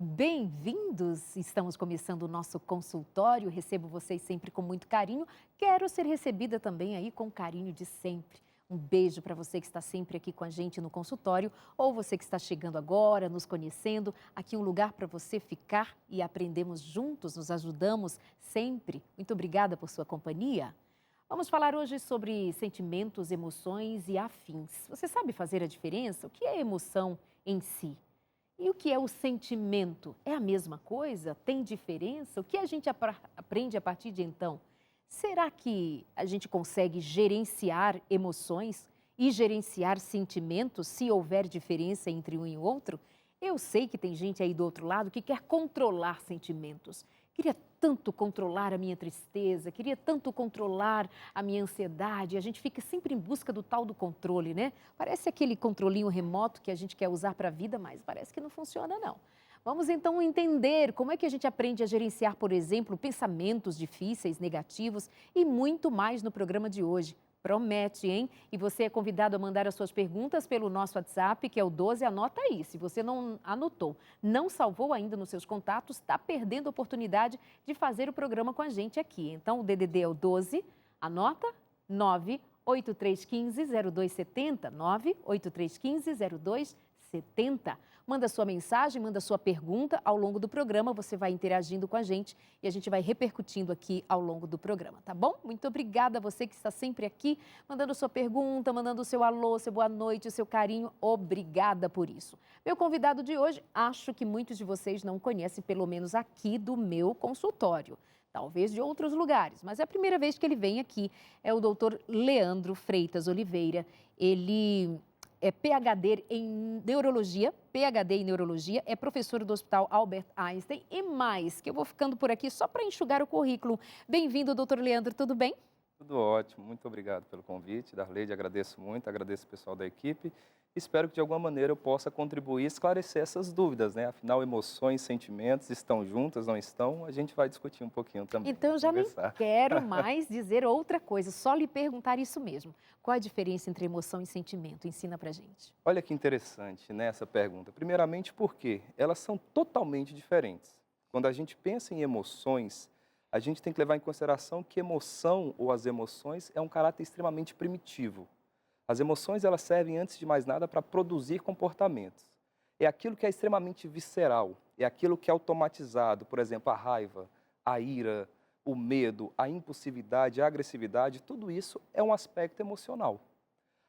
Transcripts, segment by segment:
Bem-vindos! Estamos começando o nosso consultório. Recebo vocês sempre com muito carinho. Quero ser recebida também aí com carinho de sempre. Um beijo para você que está sempre aqui com a gente no consultório ou você que está chegando agora, nos conhecendo. Aqui um lugar para você ficar e aprendemos juntos, nos ajudamos sempre. Muito obrigada por sua companhia. Vamos falar hoje sobre sentimentos, emoções e afins. Você sabe fazer a diferença? O que é emoção em si? E o que é o sentimento? É a mesma coisa? Tem diferença? O que a gente aprende a partir de então? Será que a gente consegue gerenciar emoções e gerenciar sentimentos se houver diferença entre um e o outro? Eu sei que tem gente aí do outro lado que quer controlar sentimentos. Queria tanto controlar a minha tristeza, queria tanto controlar a minha ansiedade. A gente fica sempre em busca do tal do controle, né? Parece aquele controlinho remoto que a gente quer usar para a vida, mas parece que não funciona, não. Vamos então entender como é que a gente aprende a gerenciar, por exemplo, pensamentos difíceis, negativos e muito mais no programa de hoje. Promete, hein? E você é convidado a mandar as suas perguntas pelo nosso WhatsApp, que é o 12, anota aí. Se você não anotou, não salvou ainda nos seus contatos, está perdendo a oportunidade de fazer o programa com a gente aqui. Então, o DDD é o 12, anota, 98315-0270, 98315-0270. Manda sua mensagem, manda sua pergunta. Ao longo do programa, você vai interagindo com a gente e a gente vai repercutindo aqui ao longo do programa, tá bom? Muito obrigada a você que está sempre aqui, mandando sua pergunta, mandando o seu alô, seu boa noite, o seu carinho. Obrigada por isso. Meu convidado de hoje, acho que muitos de vocês não conhecem, pelo menos aqui do meu consultório. Talvez de outros lugares, mas é a primeira vez que ele vem aqui. É o doutor Leandro Freitas Oliveira. Ele é PhD em Neurologia, é professor do Hospital Albert Einstein e mais, que eu vou ficando por aqui só para enxugar o currículo. Bem-vindo, doutor Leandro, tudo bem? Tudo ótimo, muito obrigado pelo convite, Darleide, agradeço muito, agradeço o pessoal da equipe. Espero que de alguma maneira eu possa contribuir e esclarecer essas dúvidas, né? Afinal, emoções, sentimentos estão juntas, não estão? A gente vai discutir um pouquinho também, Então eu já nem conversar. quero mais dizer outra coisa, só lhe perguntar isso mesmo. Qual a diferença entre emoção e sentimento? Ensina pra gente. Olha que interessante, né, essa pergunta. Primeiramente, porque elas são totalmente diferentes. Quando a gente pensa em emoções, a gente tem que levar em consideração que emoção ou as emoções é um caráter extremamente primitivo. As emoções, elas servem, antes de mais nada, para produzir comportamentos. É aquilo que é extremamente visceral, é aquilo que é automatizado, por exemplo, a raiva, a ira, o medo, a impulsividade, a agressividade, tudo isso é um aspecto emocional.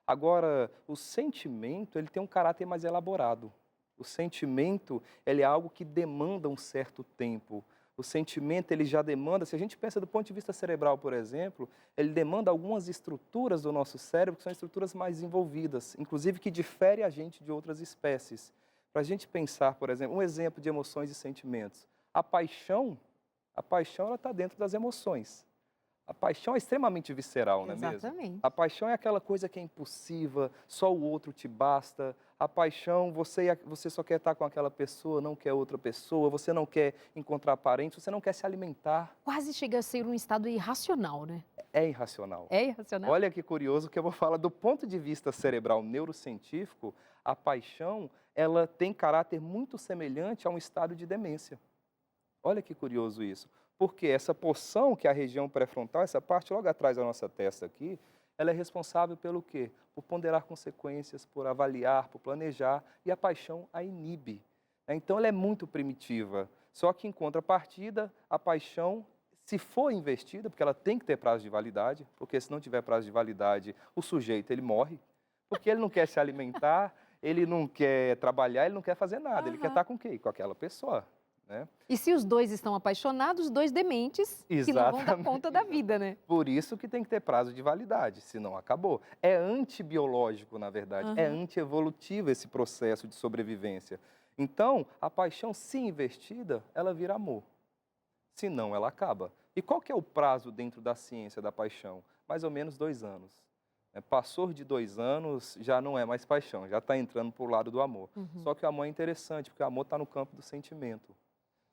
Agora, o sentimento, ele tem um caráter mais elaborado. O sentimento, ele é algo que demanda um certo tempo. O sentimento, ele já demanda, se a gente pensa do ponto de vista cerebral, por exemplo, ele demanda algumas estruturas do nosso cérebro que são estruturas mais envolvidas, inclusive que diferem a gente de outras espécies. Para a gente pensar, por exemplo, um exemplo de emoções e sentimentos. A paixão ela está dentro das emoções. A paixão é extremamente visceral, não é mesmo? Exatamente. A paixão é aquela coisa que é impulsiva, só o outro te basta. A paixão, você só quer estar com aquela pessoa, não quer outra pessoa, você não quer encontrar parentes, você não quer se alimentar. Quase chega a ser um estado irracional, né? É irracional. É irracional? Olha que curioso que eu vou falar do ponto de vista cerebral neurocientífico, a paixão, ela tem caráter muito semelhante a um estado de demência. Olha que curioso isso. Porque essa porção, que é a região pré-frontal, essa parte logo atrás da nossa testa aqui, ela é responsável pelo quê? Por ponderar consequências, por avaliar, por planejar, e a paixão a inibe. Então ela é muito primitiva. Só que em contrapartida, a paixão, se for investida, porque ela tem que ter prazo de validade, porque se não tiver prazo de validade, o sujeito ele morre, porque ele não quer se alimentar, ele não quer trabalhar, ele não quer fazer nada, ele quer estar com quem? Com aquela pessoa. Né? E se os dois estão apaixonados, dois dementes que não vão dar conta da vida, né? Por isso que tem que ter prazo de validade, senão acabou. É antibiológico, na verdade, é antievolutivo esse processo de sobrevivência. Então, a paixão, se investida, ela vira amor. Senão, ela acaba. E qual que é o prazo dentro da ciência da paixão? Mais ou menos 2 anos. Passou de 2 anos, já não é mais paixão, já está entrando para o lado do amor. Só que o amor é interessante, porque o amor está no campo do sentimento.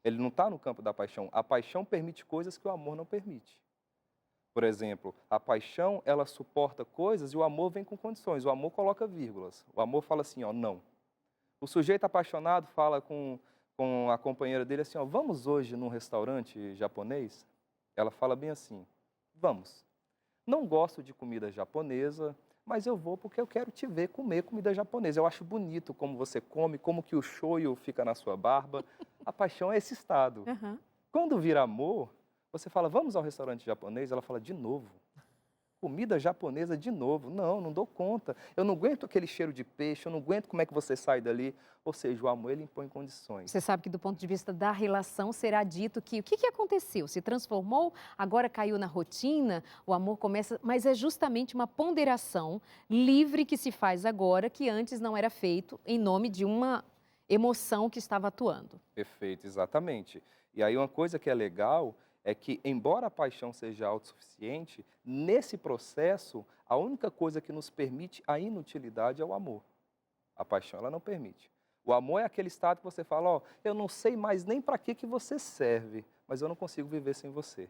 Ele não está no campo da paixão. A paixão permite coisas que o amor não permite. Por exemplo, a paixão, ela suporta coisas e o amor vem com condições. O amor coloca vírgulas. O amor fala assim, ó, não. O sujeito apaixonado fala com com a companheira dele assim, ó, vamos hoje num restaurante japonês? Ela fala bem assim, vamos. Não gosto de comida japonesa, mas eu vou porque eu quero te ver comer comida japonesa. Eu acho bonito como você come, como que o shoyu fica na sua barba. A paixão é esse estado. Aham. Quando vira amor, você fala, vamos ao restaurante japonês? Ela fala, de novo. Comida japonesa de novo. Não, não dou conta. Eu não aguento aquele cheiro de peixe, eu não aguento como é que você sai dali. Ou seja, o amor, ele impõe condições. Você sabe que do ponto de vista da relação será dito que o que aconteceu? Se transformou, agora caiu na rotina, o amor começa, mas é justamente uma ponderação livre que se faz agora que antes não era feito em nome de uma emoção que estava atuando. Perfeito, exatamente. E aí uma coisa que é legal é que, embora a paixão seja autossuficiente, nesse processo, a única coisa que nos permite a inutilidade é o amor. A paixão, ela não permite. O amor é aquele estado que você fala, ó, eu não sei mais nem para que você serve, mas eu não consigo viver sem você.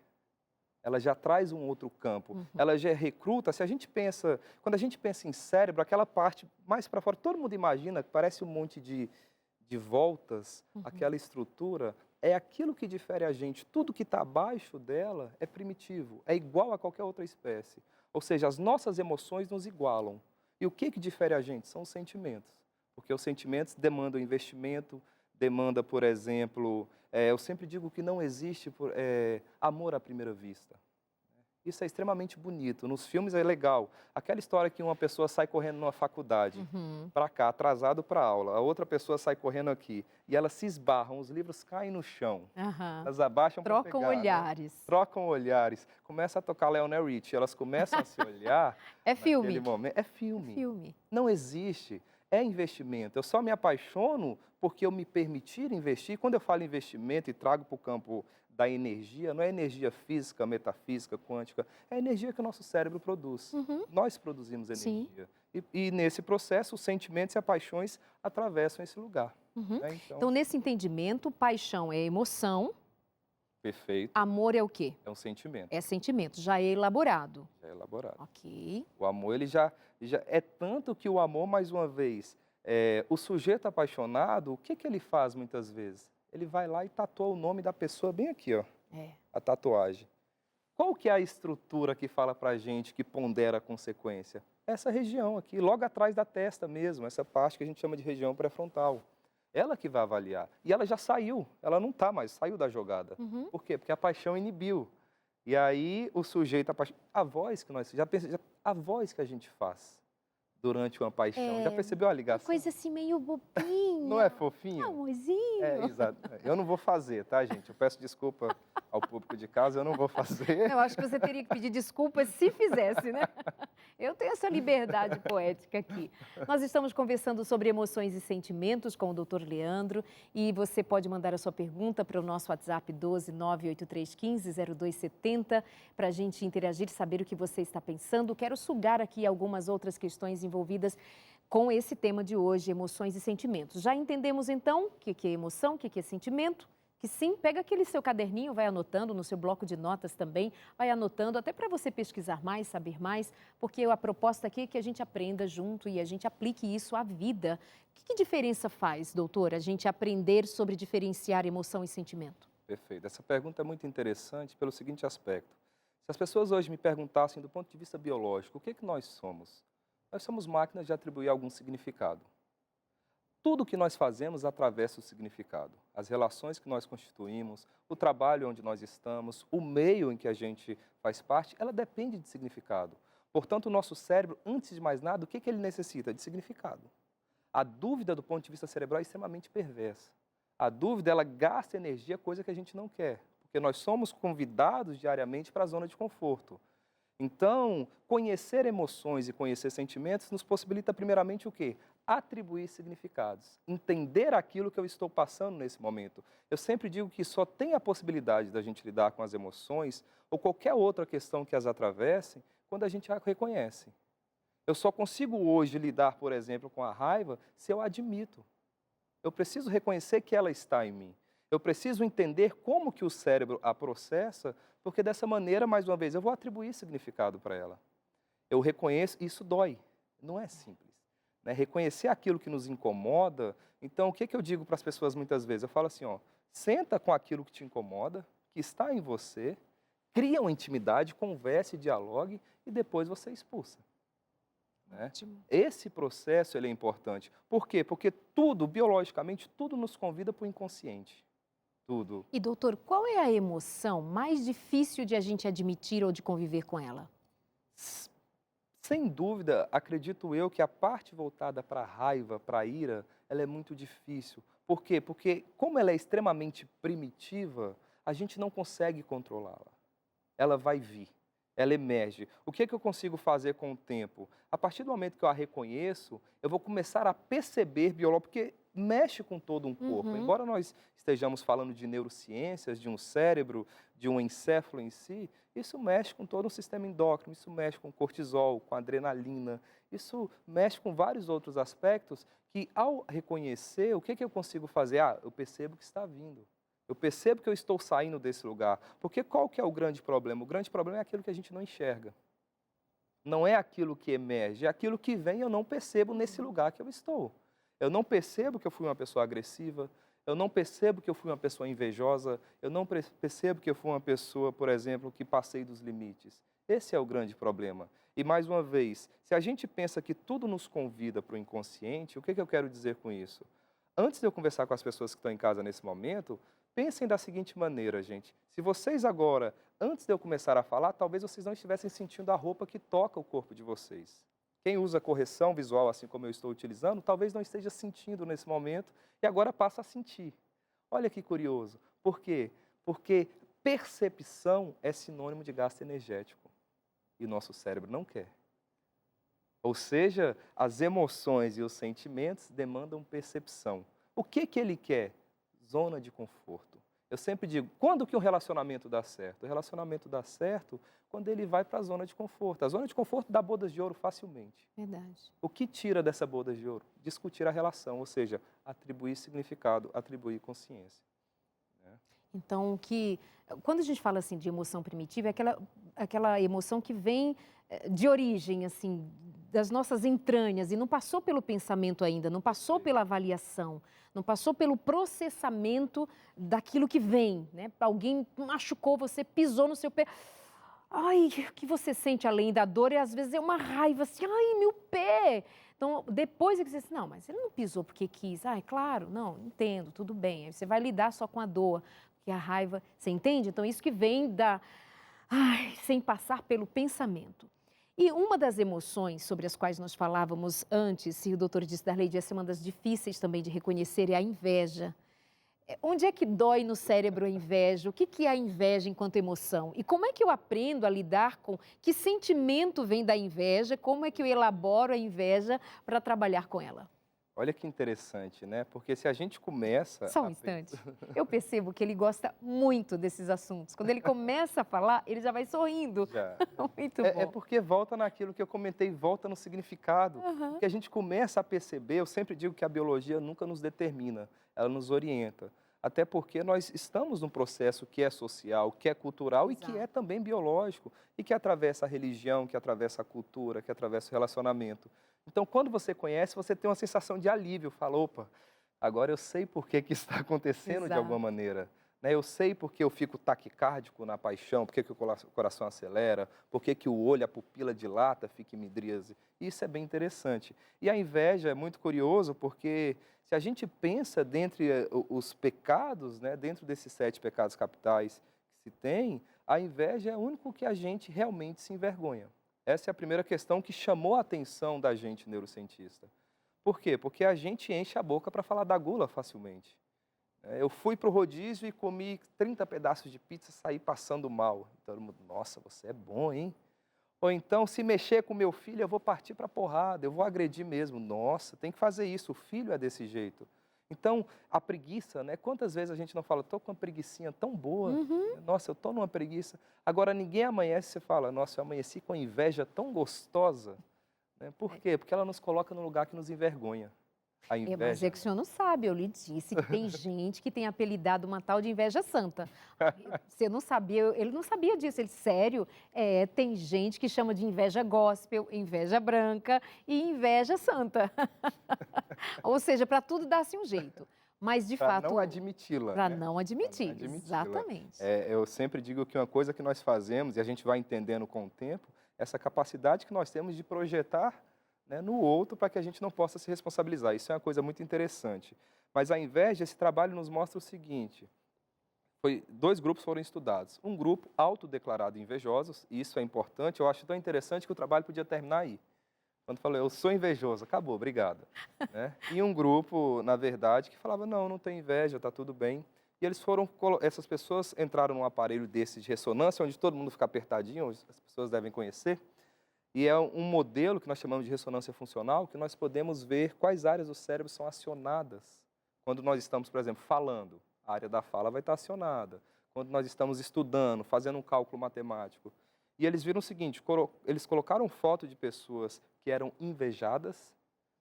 Ela já traz um outro campo, ela já recruta. Se a gente pensa, quando a gente pensa em cérebro, aquela parte mais para fora, todo mundo imagina que parece um monte de voltas, aquela estrutura, é aquilo que difere a gente. Tudo que está abaixo dela é primitivo, é igual a qualquer outra espécie. Ou seja, as nossas emoções nos igualam. E o que difere a gente? São os sentimentos. Porque os sentimentos demandam investimento, demanda, por exemplo, eu sempre digo que não existe amor à primeira vista. Isso é extremamente bonito. Nos filmes é legal. Aquela história que uma pessoa sai correndo numa faculdade, para cá, atrasado para a aula, a outra pessoa sai correndo aqui, e elas se esbarram, os livros caem no chão, Aham. elas abaixam para pegar. Trocam olhares. Né? Trocam olhares. Começa a tocar Lionel Richie, elas começam a se olhar. É filme. Naquele momento. É filme. É filme. Não existe. É investimento. Eu só me apaixono porque eu me permitir investir. Quando eu falo investimento e trago para o campo da energia, não é energia física, metafísica, quântica, é a energia que o nosso cérebro produz. Nós produzimos energia. E nesse processo, os sentimentos e as paixões atravessam esse lugar. Né? Então, nesse entendimento, paixão é emoção, Perfeito. amor é o quê? É um sentimento. É sentimento, já é elaborado. É elaborado. Ok. O amor, ele já é tanto que o amor, mais uma vez, o sujeito apaixonado, o que ele faz muitas vezes? Ele vai lá e tatua o nome da pessoa bem aqui, ó, a tatuagem. Qual que é a estrutura que fala pra gente, que pondera a consequência? Essa região aqui, logo atrás da testa mesmo, essa parte que a gente chama de região pré-frontal. Ela que vai avaliar. E ela já saiu, ela não está mais, saiu da jogada. Por quê? Porque a paixão inibiu. E aí o sujeito apaixonado, a voz que nós, a voz que a gente faz durante uma paixão, já percebeu a ligação? Uma coisa assim meio bobinha. Não é fofinho? Amorzinho. Exato. Eu não vou fazer, tá, gente? Eu peço desculpa ao público de casa, eu não vou fazer. Eu acho que você teria que pedir desculpas se fizesse, né? Eu tenho essa liberdade poética aqui. Nós estamos conversando sobre emoções e sentimentos com o Dr. Leandro e você pode mandar a sua pergunta para o nosso WhatsApp 12 98315 0270 para a gente interagir e saber o que você está pensando. Quero sugar aqui algumas outras questões envolvidas com esse tema de hoje, emoções e sentimentos. Já entendemos então o que é emoção, o que é sentimento? Que sim, pega aquele seu caderninho, vai anotando no seu bloco de notas também, vai anotando até para você pesquisar mais, saber mais, porque a proposta aqui é que a gente aprenda junto e a gente aplique isso à vida. Que diferença faz, doutor, a gente aprender sobre diferenciar emoção e sentimento? Perfeito. Essa pergunta é muito interessante pelo seguinte aspecto. Se as pessoas hoje me perguntassem do ponto de vista biológico, o que nós somos? Nós somos máquinas de atribuir algum significado. Tudo que nós fazemos atravessa o significado. As relações que nós constituímos, o trabalho onde nós estamos, o meio em que a gente faz parte, ela depende de significado. Portanto, o nosso cérebro, antes de mais nada, o que ele necessita? De significado. A dúvida, do ponto de vista cerebral, é extremamente perversa. A dúvida, ela gasta energia, coisa que a gente não quer. Porque nós somos convidados diariamente para a zona de conforto. Então, conhecer emoções e conhecer sentimentos nos possibilita, primeiramente, o quê? Atribuir significados, entender aquilo que eu estou passando nesse momento. Eu sempre digo que só tem a possibilidade da gente lidar com as emoções ou qualquer outra questão que as atravesse quando a gente a reconhece. Eu só consigo hoje lidar, por exemplo, com a raiva se eu admito. Eu preciso reconhecer que ela está em mim. Eu preciso entender como que o cérebro a processa, porque dessa maneira, mais uma vez, eu vou atribuir significado para ela. Eu reconheço, isso dói, não é simples. né? Reconhecer aquilo que nos incomoda. Então, o que que eu digo para as pessoas muitas vezes? Eu falo assim, ó, senta com aquilo que te incomoda, que está em você, cria uma intimidade, converse, dialogue e depois você expulsa, né? Ótimo. Esse processo ele é importante. Por quê? Porque tudo, biologicamente, tudo nos convida para o inconsciente. Tudo. E doutor, qual é a emoção mais difícil de a gente admitir ou de conviver com ela? S- Sem dúvida, acredito eu que a parte voltada para a raiva, para a ira, ela é muito difícil. Por quê? Porque como ela é extremamente primitiva, a gente não consegue controlá-la. Ela vai vir, ela emerge. O que é que eu consigo fazer com o tempo? A partir do momento que eu a reconheço, eu vou começar a perceber porque mexe com todo um corpo. Uhum. Embora nós estejamos falando de neurociências, de um cérebro, de um encéfalo em si, isso mexe com todo um sistema endócrino, isso mexe com cortisol, com adrenalina, isso mexe com vários outros aspectos que, ao reconhecer, o que é que eu consigo fazer? Ah, eu percebo que está vindo. Eu percebo que eu estou saindo desse lugar. Porque qual que é o grande problema? O grande problema é aquilo que a gente não enxerga. Não é aquilo que emerge, é aquilo que vem e eu não percebo nesse lugar que eu estou. Eu não percebo que eu fui uma pessoa agressiva, eu não percebo que eu fui uma pessoa invejosa, eu não percebo que eu fui uma pessoa, por exemplo, que passei dos limites. Esse é o grande problema. E mais uma vez, se a gente pensa que tudo nos convida para o inconsciente, o que que eu quero dizer com isso? Antes de eu conversar com as pessoas que estão em casa nesse momento, pensem da seguinte maneira, gente. Se vocês agora, antes de eu começar a falar, talvez vocês não estivessem sentindo a roupa que toca o corpo de vocês. Quem usa correção visual, assim como eu estou utilizando, talvez não esteja sentindo nesse momento e agora passa a sentir. Olha que curioso. Por quê? Porque percepção é sinônimo de gasto energético e o nosso cérebro não quer. Ou seja, as emoções e os sentimentos demandam percepção. O que que ele quer? Zona de conforto. Eu sempre digo, quando que o relacionamento dá certo? O relacionamento dá certo quando ele vai para a zona de conforto. A zona de conforto dá bodas de ouro facilmente. Verdade. O que tira dessa boda de ouro? Discutir a relação, ou seja, atribuir significado, atribuir consciência, né? Então, quando a gente fala assim de emoção primitiva, é aquela emoção que vem de origem, assim, das nossas entranhas e não passou pelo pensamento ainda, não passou pela avaliação, não passou pelo processamento daquilo que vem, né? Alguém machucou você, pisou no seu pé. Ai, o que você sente além da dor e às vezes é uma raiva assim, ai, meu pé. Então, depois é que você diz, não, mas ele não pisou porque quis. Ah, é claro, não, entendo, tudo bem. Aí você vai lidar só com a dor, porque a raiva, você entende? Então, isso que vem sem passar pelo pensamento. E uma das emoções sobre as quais nós falávamos antes, e o doutor disse, Darley, de ser uma das difíceis também de reconhecer, é a inveja. Onde é que dói no cérebro a inveja? O que que é a inveja enquanto emoção? E como é que eu aprendo a lidar com... Que sentimento vem da inveja? Como é que eu elaboro a inveja para trabalhar com ela? Olha que interessante, né? Porque se a gente começa Só um a instante. Eu percebo que ele gosta muito desses assuntos. Quando ele começa a falar, ele já vai sorrindo. já. Muito É bom. porque volta naquilo que eu comentei, volta no significado. Aham. Que a gente começa a perceber, eu sempre digo que a biologia nunca nos determina, ela nos orienta. Até porque nós estamos num processo que é social, que é cultural e que é Exato. também biológico, e que atravessa a religião, que atravessa a cultura, que atravessa o relacionamento. Então, quando você conhece, você tem uma sensação de alívio, fala, opa, agora eu sei por que que está acontecendo de alguma Exato. maneira. Né? Eu sei porque eu fico taquicárdico na paixão, porque que o coração acelera, porque que o olho, a pupila dilata, fica em midríase. Isso é bem interessante. E a inveja é muito curioso porque se a gente pensa dentre os pecados, né, dentro desses 7 pecados capitais que se tem, a inveja é o único que a gente realmente se envergonha. Essa é a primeira questão que chamou a atenção da gente neurocientista. Por quê? Porque a gente enche a boca para falar da gula facilmente. Eu fui para o rodízio e comi 30 pedaços de pizza e saí passando mal. Todo mundo, nossa, você é bom, hein? Ou então, se mexer com meu filho, eu vou partir para a porrada, eu vou agredir mesmo. Nossa, tem que fazer isso, o filho é desse jeito. Então, a preguiça, né? Quantas vezes a gente não fala, estou com uma preguicinha tão boa, Uhum. nossa, eu estou numa preguiça. Agora, ninguém amanhece e você fala, nossa, eu amanheci com inveja tão gostosa. Né? Por quê? Porque ela nos coloca num lugar que nos envergonha. A Mas é inveja, que o né? senhor não sabe, eu lhe disse que tem gente que tem apelidado uma tal de inveja santa. Você não sabia, ele não sabia disso, ele, sério, tem gente que chama de inveja gospel, inveja branca e inveja santa. Ou seja, para tudo dá-se um jeito. Mas, de Para não fato, admiti-la, para né? não Para não admitir, admiti-la. exatamente. Eu sempre digo que uma coisa que nós fazemos, e a gente vai entendendo com o tempo, essa capacidade que nós temos de projetar, né, no outro para que a gente não possa se responsabilizar. Isso é uma coisa muito interessante. Mas a inveja, esse trabalho nos mostra o seguinte: dois grupos foram estudados. Um grupo autodeclarado invejosos, e isso é importante, eu acho tão interessante que o trabalho podia terminar aí. Quando falou, eu sou invejoso, acabou, obrigado. Né? E um grupo, na verdade, que falava, não, não tem inveja, está tudo bem. E essas pessoas entraram num aparelho desse de ressonância, onde todo mundo fica apertadinho, as pessoas devem conhecer. E é um modelo que nós chamamos de ressonância funcional, que nós podemos ver quais áreas do cérebro são acionadas quando nós estamos, por exemplo, falando. A área da fala vai estar acionada. Quando nós estamos estudando, fazendo um cálculo matemático. E eles viram o seguinte, eles colocaram foto de pessoas que eram invejadas,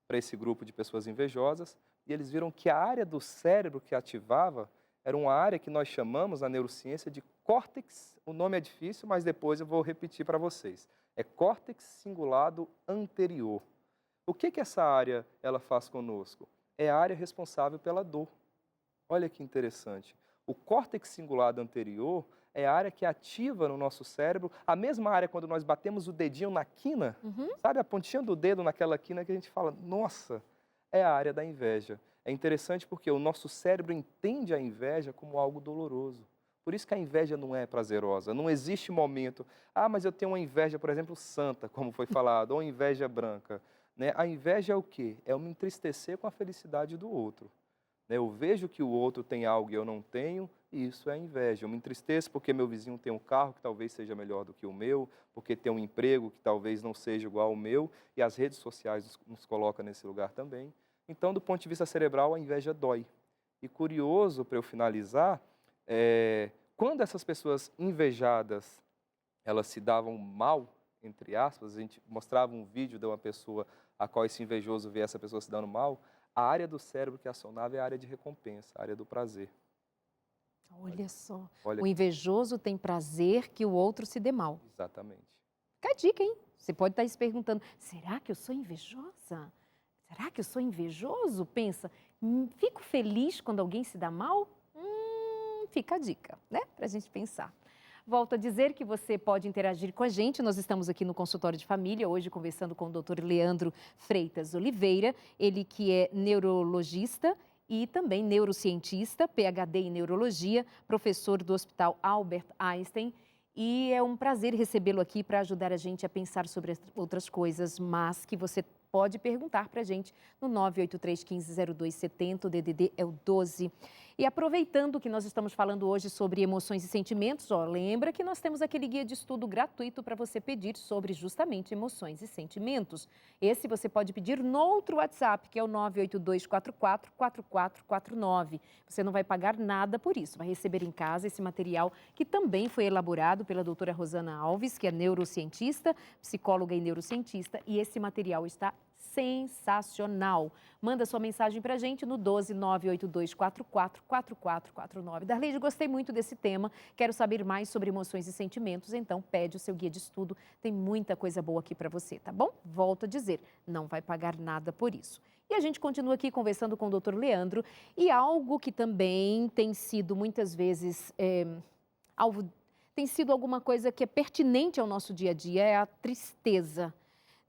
para esse grupo de pessoas invejosas, e eles viram que a área do cérebro que ativava era uma área que nós chamamos na neurociência de córtex, o nome é difícil, mas depois eu vou repetir para vocês. É córtex cingulado anterior. O que essa área ela faz conosco? É a área responsável pela dor. Olha que interessante. O córtex cingulado anterior é a área que ativa no nosso cérebro, a mesma área quando nós batemos o dedinho na quina, Uhum. sabe a pontinha do dedo naquela quina que a gente fala, nossa, é a área da inveja. É interessante porque o nosso cérebro entende a inveja como algo doloroso. Por isso que a inveja não é prazerosa. Não existe momento, mas eu tenho uma inveja, por exemplo, santa, como foi falado, ou inveja branca. Né? A inveja é o quê? É eu me entristecer com a felicidade do outro. Né? Eu vejo que o outro tem algo e eu não tenho, e isso é inveja. Eu me entristeço porque meu vizinho tem um carro que talvez seja melhor do que o meu, porque tem um emprego que talvez não seja igual ao meu, e as redes sociais nos colocam nesse lugar também. Então, do ponto de vista cerebral, a inveja dói. E curioso, para eu finalizar, quando essas pessoas invejadas, elas se davam mal, entre aspas, a gente mostrava um vídeo de uma pessoa a qual esse invejoso vê essa pessoa se dando mal, a área do cérebro que acionava é a área de recompensa, a área do prazer. Olha só, Olha o que invejoso tem prazer que o outro se dê mal. exatamente. Fica a dica, hein? Você pode estar se perguntando, será que eu sou invejosa? Será que eu sou invejoso? Pensa, fico feliz quando alguém se dá mal? Fica a dica, né? Para a gente pensar. Volto a dizer que você pode interagir com a gente. Nós estamos aqui no consultório de família, hoje conversando com o Dr. Leandro Freitas Oliveira, ele que é neurologista e também neurocientista, PhD em neurologia, professor do Hospital Albert Einstein. E é um prazer recebê-lo aqui para ajudar a gente a pensar sobre outras coisas, mas que você pode perguntar para a gente no 983-150270, o DDD é o 12. E aproveitando que nós estamos falando hoje sobre emoções e sentimentos, lembra que nós temos aquele guia de estudo gratuito para você pedir sobre justamente emoções e sentimentos. Esse você pode pedir no outro WhatsApp, que é o 982444449. Você não vai pagar nada por isso, vai receber em casa esse material que também foi elaborado pela doutora Rosana Alves, que é neurocientista, psicóloga e neurocientista, e esse material está sensacional. Manda sua mensagem para a gente no 12982444449. Darleide, gostei muito desse tema, quero saber mais sobre emoções e sentimentos, então pede o seu guia de estudo, tem muita coisa boa aqui para você, tá bom? Volto a dizer, não vai pagar nada por isso. E a gente continua aqui conversando com o Dr. Leandro, e algo que também tem sido muitas vezes tem sido alguma coisa que é pertinente ao nosso dia a dia, é a tristeza.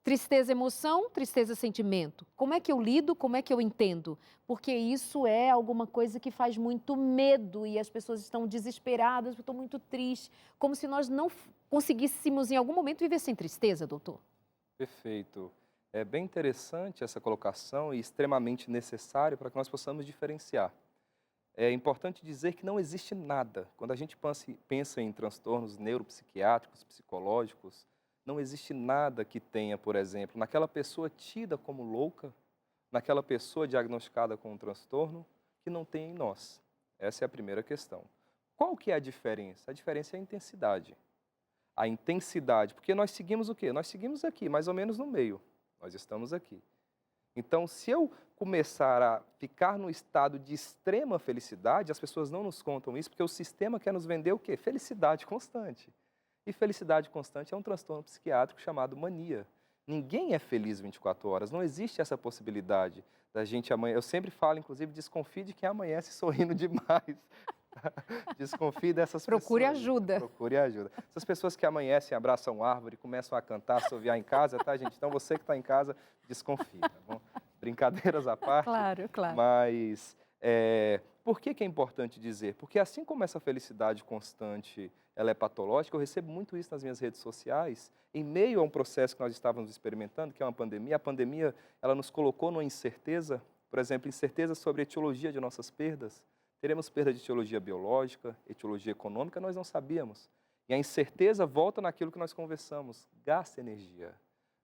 Tristeza, emoção, tristeza, sentimento. Como é que eu lido, como é que eu entendo? Porque isso é alguma coisa que faz muito medo e as pessoas estão desesperadas, eu estou muito triste. Como se nós não conseguíssemos em algum momento viver sem tristeza, doutor. Perfeito. É bem interessante essa colocação e extremamente necessário para que nós possamos diferenciar. É importante dizer que não existe nada. Quando a gente pensa em transtornos neuropsiquiátricos, psicológicos, não existe nada que tenha, por exemplo, naquela pessoa tida como louca, naquela pessoa diagnosticada com um transtorno, que não tem em nós. Essa é a primeira questão. Qual que é a diferença? A diferença é a intensidade. A intensidade, porque nós seguimos o quê? Nós seguimos aqui, mais ou menos no meio. Nós estamos aqui. Então, se eu começar a ficar no estado de extrema felicidade, as pessoas não nos contam isso, porque o sistema quer nos vender o quê? Felicidade constante. E felicidade constante é um transtorno psiquiátrico chamado mania. Ninguém é feliz 24 horas, não existe essa possibilidade da gente amanhã. Eu sempre falo, inclusive, desconfie de quem amanhece sorrindo demais. Desconfie dessas Procure pessoas. ajuda. Procure ajuda. Essas pessoas que amanhecem, abraçam árvore, começam a cantar, assoviar em casa, tá, gente? Então, você que está em casa, desconfie, tá bom? Brincadeiras à parte. Claro, claro. Mas por que que é importante dizer? Porque assim como essa felicidade constante ela é patológica, eu recebo muito isso nas minhas redes sociais, em meio a um processo que nós estávamos experimentando, que é uma pandemia. A pandemia ela nos colocou numa incerteza, por exemplo, incerteza sobre a etiologia de nossas perdas. Teremos perda de etiologia biológica, etiologia econômica, nós não sabíamos. E a incerteza volta naquilo que nós conversamos, gasta energia.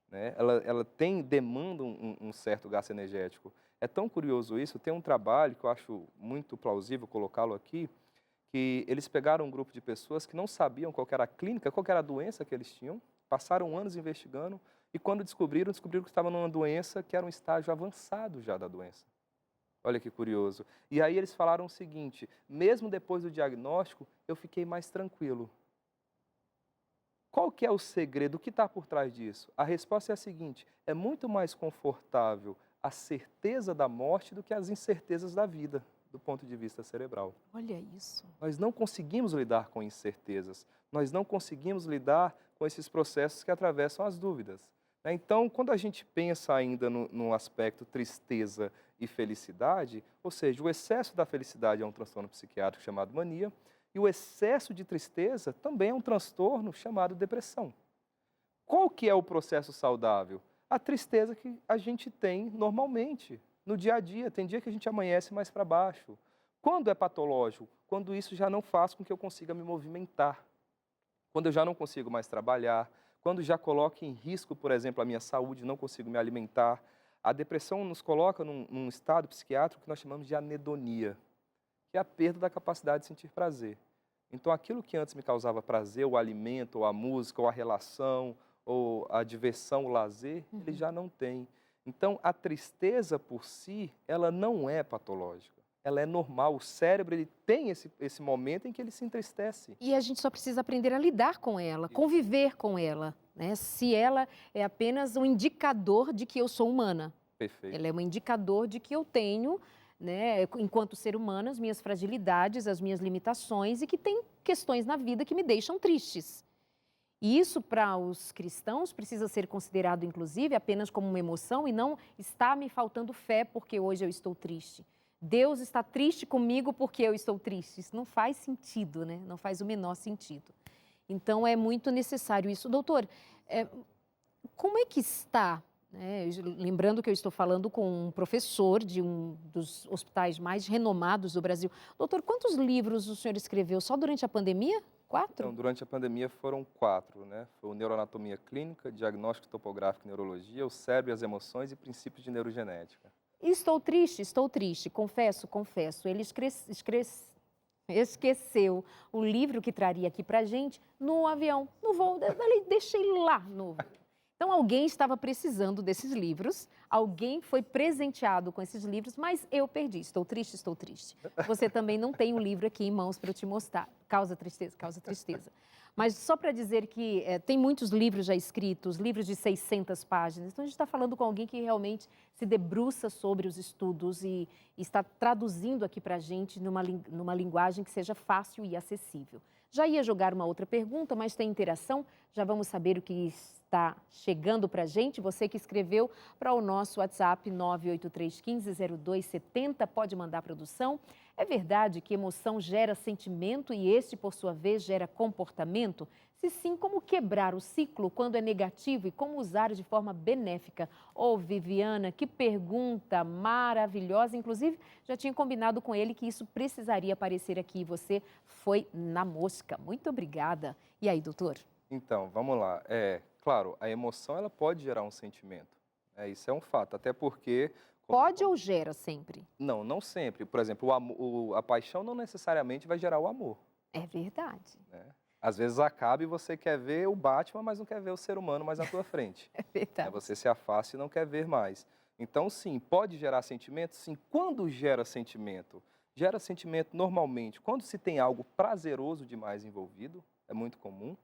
Né? Ela demanda um certo gasto energético. É tão curioso isso, tem um trabalho que eu acho muito plausível colocá-lo aqui, que eles pegaram um grupo de pessoas que não sabiam qual que era a clínica, qual que era a doença que eles tinham, passaram anos investigando e quando descobriram que estavam numa doença que era um estágio avançado já da doença. Olha que curioso. E aí eles falaram o seguinte, mesmo depois do diagnóstico, eu fiquei mais tranquilo. Qual que é o segredo? O que está por trás disso? A resposta é a seguinte, é muito mais confortável a certeza da morte do que as incertezas da vida, do ponto de vista cerebral. Olha isso. Nós não conseguimos lidar com incertezas, nós não conseguimos lidar com esses processos que atravessam as dúvidas. Né? Então, quando a gente pensa ainda no aspecto tristeza e felicidade, ou seja, o excesso da felicidade é um transtorno psiquiátrico chamado mania, e o excesso de tristeza também é um transtorno chamado depressão. Qual que é o processo saudável? A tristeza que a gente tem normalmente, no dia a dia. Tem dia que a gente amanhece mais para baixo. Quando é patológico? Quando isso já não faz com que eu consiga me movimentar. Quando eu já não consigo mais trabalhar. Quando já coloca em risco, por exemplo, a minha saúde, não consigo me alimentar. A depressão nos coloca num estado psiquiátrico que nós chamamos de anedonia, que é a perda da capacidade de sentir prazer. Então, aquilo que antes me causava prazer, o alimento, ou a música, ou a relação, ou a diversão, o lazer, ele já não tem. Então, a tristeza por si, ela não é patológica. Ela é normal. O cérebro ele tem esse momento em que ele se entristece. E a gente só precisa aprender a lidar com ela, conviver com ela, né? Se ela é apenas um indicador de que eu sou humana. Perfeito. Ela é um indicador de que eu tenho, né, enquanto ser humano, as minhas fragilidades, as minhas limitações e que tem questões na vida que me deixam tristes. E isso, para os cristãos, precisa ser considerado, inclusive, apenas como uma emoção e não está me faltando fé porque hoje eu estou triste. Deus está triste comigo porque eu estou triste. Isso não faz sentido, né? Não faz o menor sentido. Então, é muito necessário isso. Doutor, como é que está? Lembrando que eu estou falando com um professor de um dos hospitais mais renomados do Brasil. Doutor, quantos livros o senhor escreveu só durante a pandemia? 4? Então, durante a pandemia foram 4, né? Foi o Neuroanatomia Clínica, Diagnóstico Topográfico e Neurologia, o Cérebro e as Emoções e Princípios de Neurogenética. Estou triste, confesso. Ele esqueceu o livro que traria aqui para a gente no avião, no voo, deixei lá no... Então, alguém estava precisando desses livros, alguém foi presenteado com esses livros, mas eu perdi. Estou triste. Você também não tem o livro aqui em mãos para eu te mostrar. Causa tristeza. Mas só para dizer que tem muitos livros já escritos, livros de 600 páginas. Então, a gente está falando com alguém que realmente se debruça sobre os estudos e está traduzindo aqui para a gente numa linguagem que seja fácil e acessível. Já ia jogar uma outra pergunta, mas tem interação. Já vamos saber o que está chegando para a gente. Você que escreveu para o nosso WhatsApp 983150270, pode mandar a produção. É verdade que emoção gera sentimento e este, por sua vez, gera comportamento? Se sim, como quebrar o ciclo quando é negativo e como usar de forma benéfica? Viviana, que pergunta maravilhosa. Inclusive, já tinha combinado com ele que isso precisaria aparecer aqui. Você foi na mosca. Muito obrigada. E aí, doutor? Então, vamos lá. Claro, a emoção ela pode gerar um sentimento. Isso é um fato, até porque... Pode ou gera sempre? Não, não sempre. Por exemplo, a paixão não necessariamente vai gerar o amor. É verdade. Né? Às vezes acaba e você quer ver o Batman, mas não quer ver o ser humano mais na tua frente. É verdade. Você se afasta e não quer ver mais. Então, sim, pode gerar sentimento? Sim. Quando gera sentimento? Gera sentimento normalmente quando se tem algo prazeroso demais envolvido, é muito comum,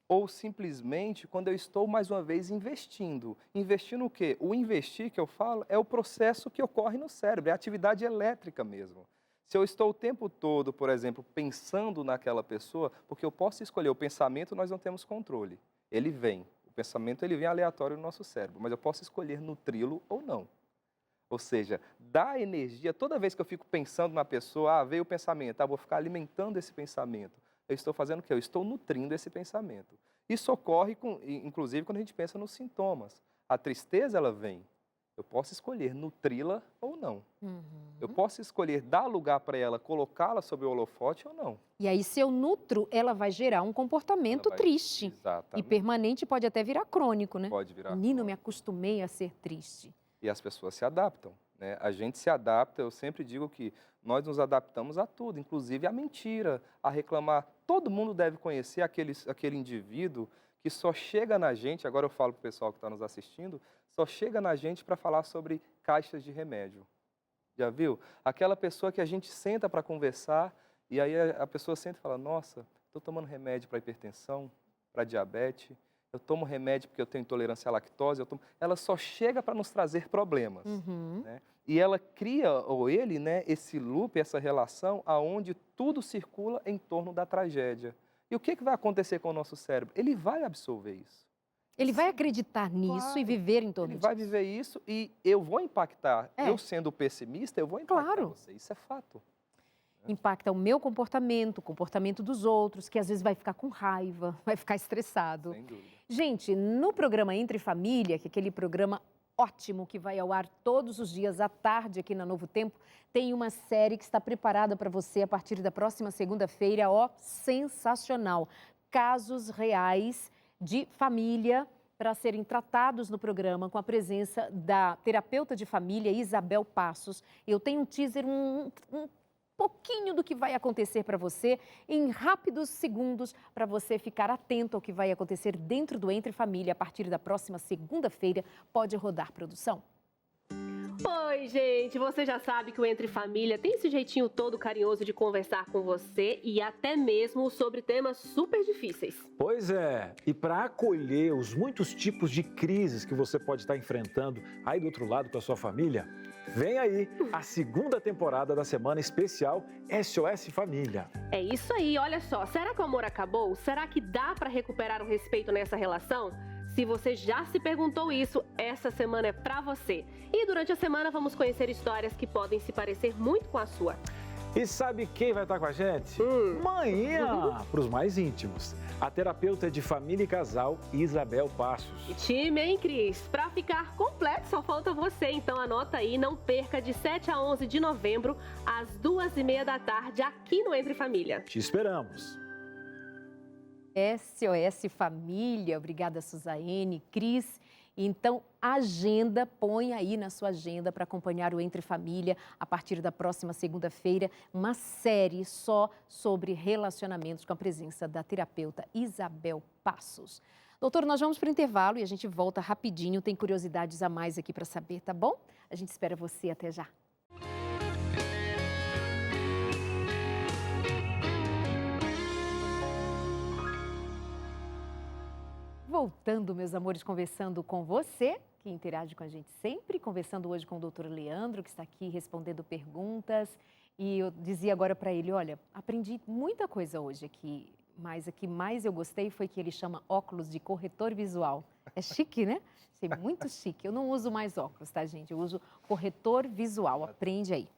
ou simplesmente quando eu estou, mais uma vez, investindo. Investindo o quê? O investir que eu falo é o processo que ocorre no cérebro, é a atividade elétrica mesmo. Se eu estou o tempo todo, por exemplo, pensando naquela pessoa, porque eu posso escolher o pensamento, nós não temos controle. Ele vem, o pensamento ele vem aleatório no nosso cérebro, mas eu posso escolher nutri-lo ou não. Ou seja, dá energia, toda vez que eu fico pensando na pessoa, veio o pensamento, vou ficar alimentando esse pensamento. Eu estou fazendo o quê? Eu estou nutrindo esse pensamento. Isso ocorre, inclusive, quando a gente pensa nos sintomas. A tristeza, ela vem. Eu posso escolher nutri-la ou não. Eu posso escolher dar lugar para ela, colocá-la sob o holofote ou não. E aí, se eu nutro, ela vai gerar um comportamento triste. E Exatamente. permanente, pode até virar crônico, né? Pode virar Menino, crônico. me acostumei a ser triste. E as pessoas se adaptam, né? A gente se adapta, eu sempre digo que nós nos adaptamos a tudo, inclusive a mentira, a reclamar. Todo mundo deve conhecer aquele indivíduo que só chega na gente, agora eu falo para o pessoal que está nos assistindo, só chega na gente para falar sobre caixas de remédio. Já viu? Aquela pessoa que a gente senta para conversar e aí a pessoa senta e fala, nossa, estou tomando remédio para hipertensão, para diabetes, eu tomo remédio porque eu tenho intolerância à lactose, ela só chega para nos trazer problemas. Né? E ela cria, ou ele, né, esse loop, essa relação, aonde tudo circula em torno da tragédia. E o que vai acontecer com o nosso cérebro? Ele vai absorver isso. Ele vai acreditar nisso Claro, e viver em torno ele disso. vai viver isso e eu vou impactar. É. Eu sendo pessimista, eu vou impactar Claro. você. Isso é fato. Impacta o meu comportamento, o comportamento dos outros, que às vezes vai ficar com raiva, vai ficar estressado. Sem dúvida. Gente, no programa Entre Família, que é aquele programa ótimo que vai ao ar todos os dias à tarde aqui na Novo Tempo, tem uma série que está preparada para você a partir da próxima segunda-feira, sensacional. Casos reais de família para serem tratados no programa com a presença da terapeuta de família Isabel Passos. Eu tenho um teaser, um pouquinho do que vai acontecer para você em rápidos segundos para você ficar atento ao que vai acontecer dentro do Entre Família a partir da próxima segunda-feira. Pode rodar, produção. Oi, gente! Você já sabe que o Entre Família tem esse jeitinho todo carinhoso de conversar com você e até mesmo sobre temas super difíceis. Pois é, e para acolher os muitos tipos de crises que você pode estar enfrentando aí do outro lado com a sua família, vem aí a segunda temporada da semana especial SOS Família. É isso aí, olha só, será que o amor acabou? Será que dá para recuperar o respeito nessa relação? Se você já se perguntou isso, essa semana é pra você. E durante a semana vamos conhecer histórias que podem se parecer muito com a sua. E sabe quem vai estar com a gente? Manhã, para os mais íntimos. A terapeuta de família e casal, Isabel Passos. Que time, hein, Cris? Pra ficar completo, só falta você. Então anota aí, não perca de 7 a 11 de novembro, às 2h30 da tarde, aqui no Entre Família. Te esperamos. SOS Família, obrigada Suzaene, Cris. Então, agenda, põe aí na sua agenda para acompanhar o Entre Família a partir da próxima segunda-feira, uma série só sobre relacionamentos com a presença da terapeuta Isabel Passos. Doutor, nós vamos para o intervalo e a gente volta rapidinho, tem curiosidades a mais aqui para saber, tá bom? A gente espera você, até já. Voltando, meus amores, conversando com você, que interage com a gente sempre, conversando hoje com o doutor Leandro, que está aqui respondendo perguntas. E eu dizia agora para ele, olha, aprendi muita coisa hoje aqui, mas o que mais eu gostei foi que ele chama óculos de corretor visual. É chique, né? Achei muito chique. Eu não uso mais óculos, tá, gente? Eu uso corretor visual, aprende aí.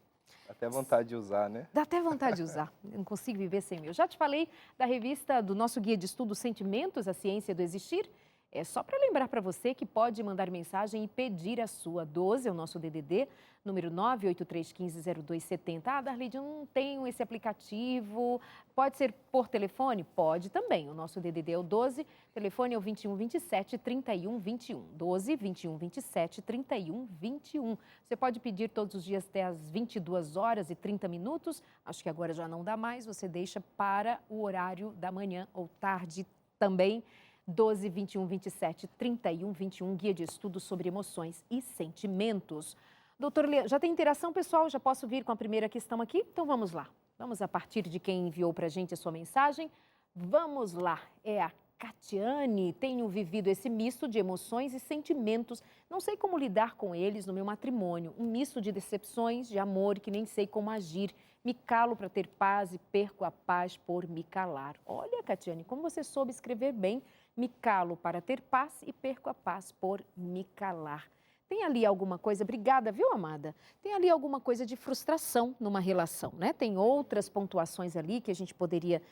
Dá até vontade de usar, né? Dá até vontade de usar, eu não consigo viver sem meu. Já te falei da revista do nosso guia de estudo Sentimentos, a Ciência do Existir? É só para lembrar para você que pode mandar mensagem e pedir a sua. 12 é o nosso DDD, número 983150270. Ah, Darlide, eu não tenho esse aplicativo. Pode ser por telefone? Pode também. O nosso DDD é o 12, telefone é o 2127-3121. 12 2127-3121. Você pode pedir todos os dias até às 22h30. Acho que agora já não dá mais. Você deixa para o horário da manhã ou tarde também. 12 21 27 31 21, guia de estudo sobre emoções e sentimentos. Doutor Lê, já tem interação, pessoal? Já posso vir com a primeira questão aqui? Então vamos lá. Vamos a partir de quem enviou para a gente a sua mensagem. Vamos lá. É a Catiane. Tenho vivido esse misto de emoções e sentimentos. Não sei como lidar com eles no meu matrimônio. Um misto de decepções, de amor, que nem sei como agir. Me calo para ter paz e perco a paz por me calar. Olha, Catiane, como você soube escrever bem. Me calo para ter paz e perco a paz por me calar. Tem ali alguma coisa, obrigada, viu, amada? Tem ali alguma coisa de frustração numa relação, né? Tem outras pontuações ali que a gente poderia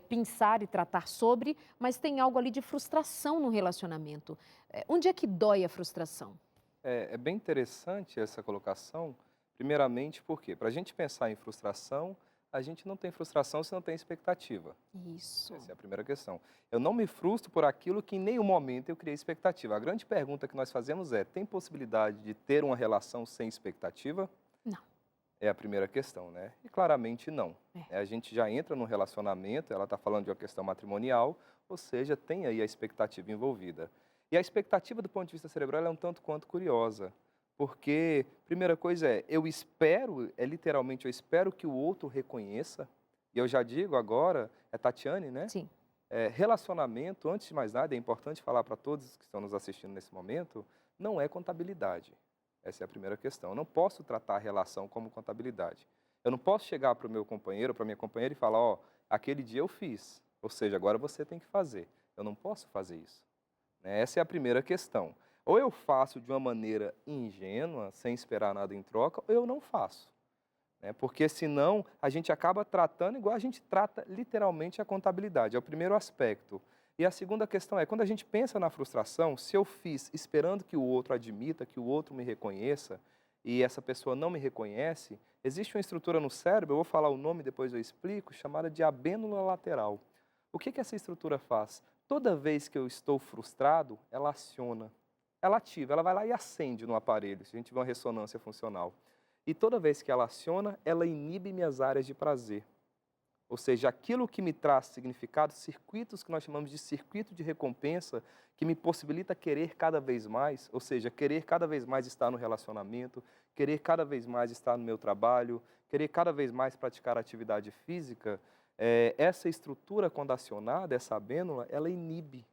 pensar e tratar sobre, mas tem algo ali de frustração no relacionamento. Onde é que dói a frustração? É bem interessante essa colocação, primeiramente porque, para a gente pensar em frustração, a gente não tem frustração se não tem expectativa. Isso. Essa é a primeira questão. Eu não me frustro por aquilo que em nenhum momento eu criei expectativa. A grande pergunta que nós fazemos é, tem possibilidade de ter uma relação sem expectativa? Não. É a primeira questão, né? E claramente não. A gente já entra num relacionamento, ela está falando de uma questão matrimonial, ou seja, tem aí a expectativa envolvida. E a expectativa do ponto de vista cerebral ela é um tanto quanto curiosa. Porque, primeira coisa eu espero, literalmente, eu espero que o outro reconheça, e eu já digo agora, é Tatiane, né? Sim. Relacionamento, antes de mais nada, é importante falar para todos que estão nos assistindo nesse momento, não é contabilidade. Essa é a primeira questão. Eu não posso tratar a relação como contabilidade. Eu não posso chegar para o meu companheiro, para a minha companheira e falar, ó, aquele dia eu fiz, ou seja, agora você tem que fazer. Eu não posso fazer isso. Essa é a primeira questão. Ou eu faço de uma maneira ingênua, sem esperar nada em troca, ou eu não faço. Porque senão a gente acaba tratando igual a gente trata literalmente a contabilidade. É o primeiro aspecto. E a segunda questão é, quando a gente pensa na frustração, se eu fiz esperando que o outro admita, que o outro me reconheça, e essa pessoa não me reconhece, existe uma estrutura no cérebro, eu vou falar o nome depois eu explico, chamada de abênula lateral. O que essa estrutura faz? Toda vez que eu estou frustrado, ela aciona. Ela ativa, ela vai lá e acende no aparelho, se a gente vê uma ressonância funcional. E toda vez que ela aciona, ela inibe minhas áreas de prazer. Ou seja, aquilo que me traz significado, circuitos que nós chamamos de circuito de recompensa, que me possibilita querer cada vez mais, ou seja, querer cada vez mais estar no relacionamento, querer cada vez mais estar no meu trabalho, querer cada vez mais praticar atividade física, essa estrutura quando acionada, essa abênula, ela inibe.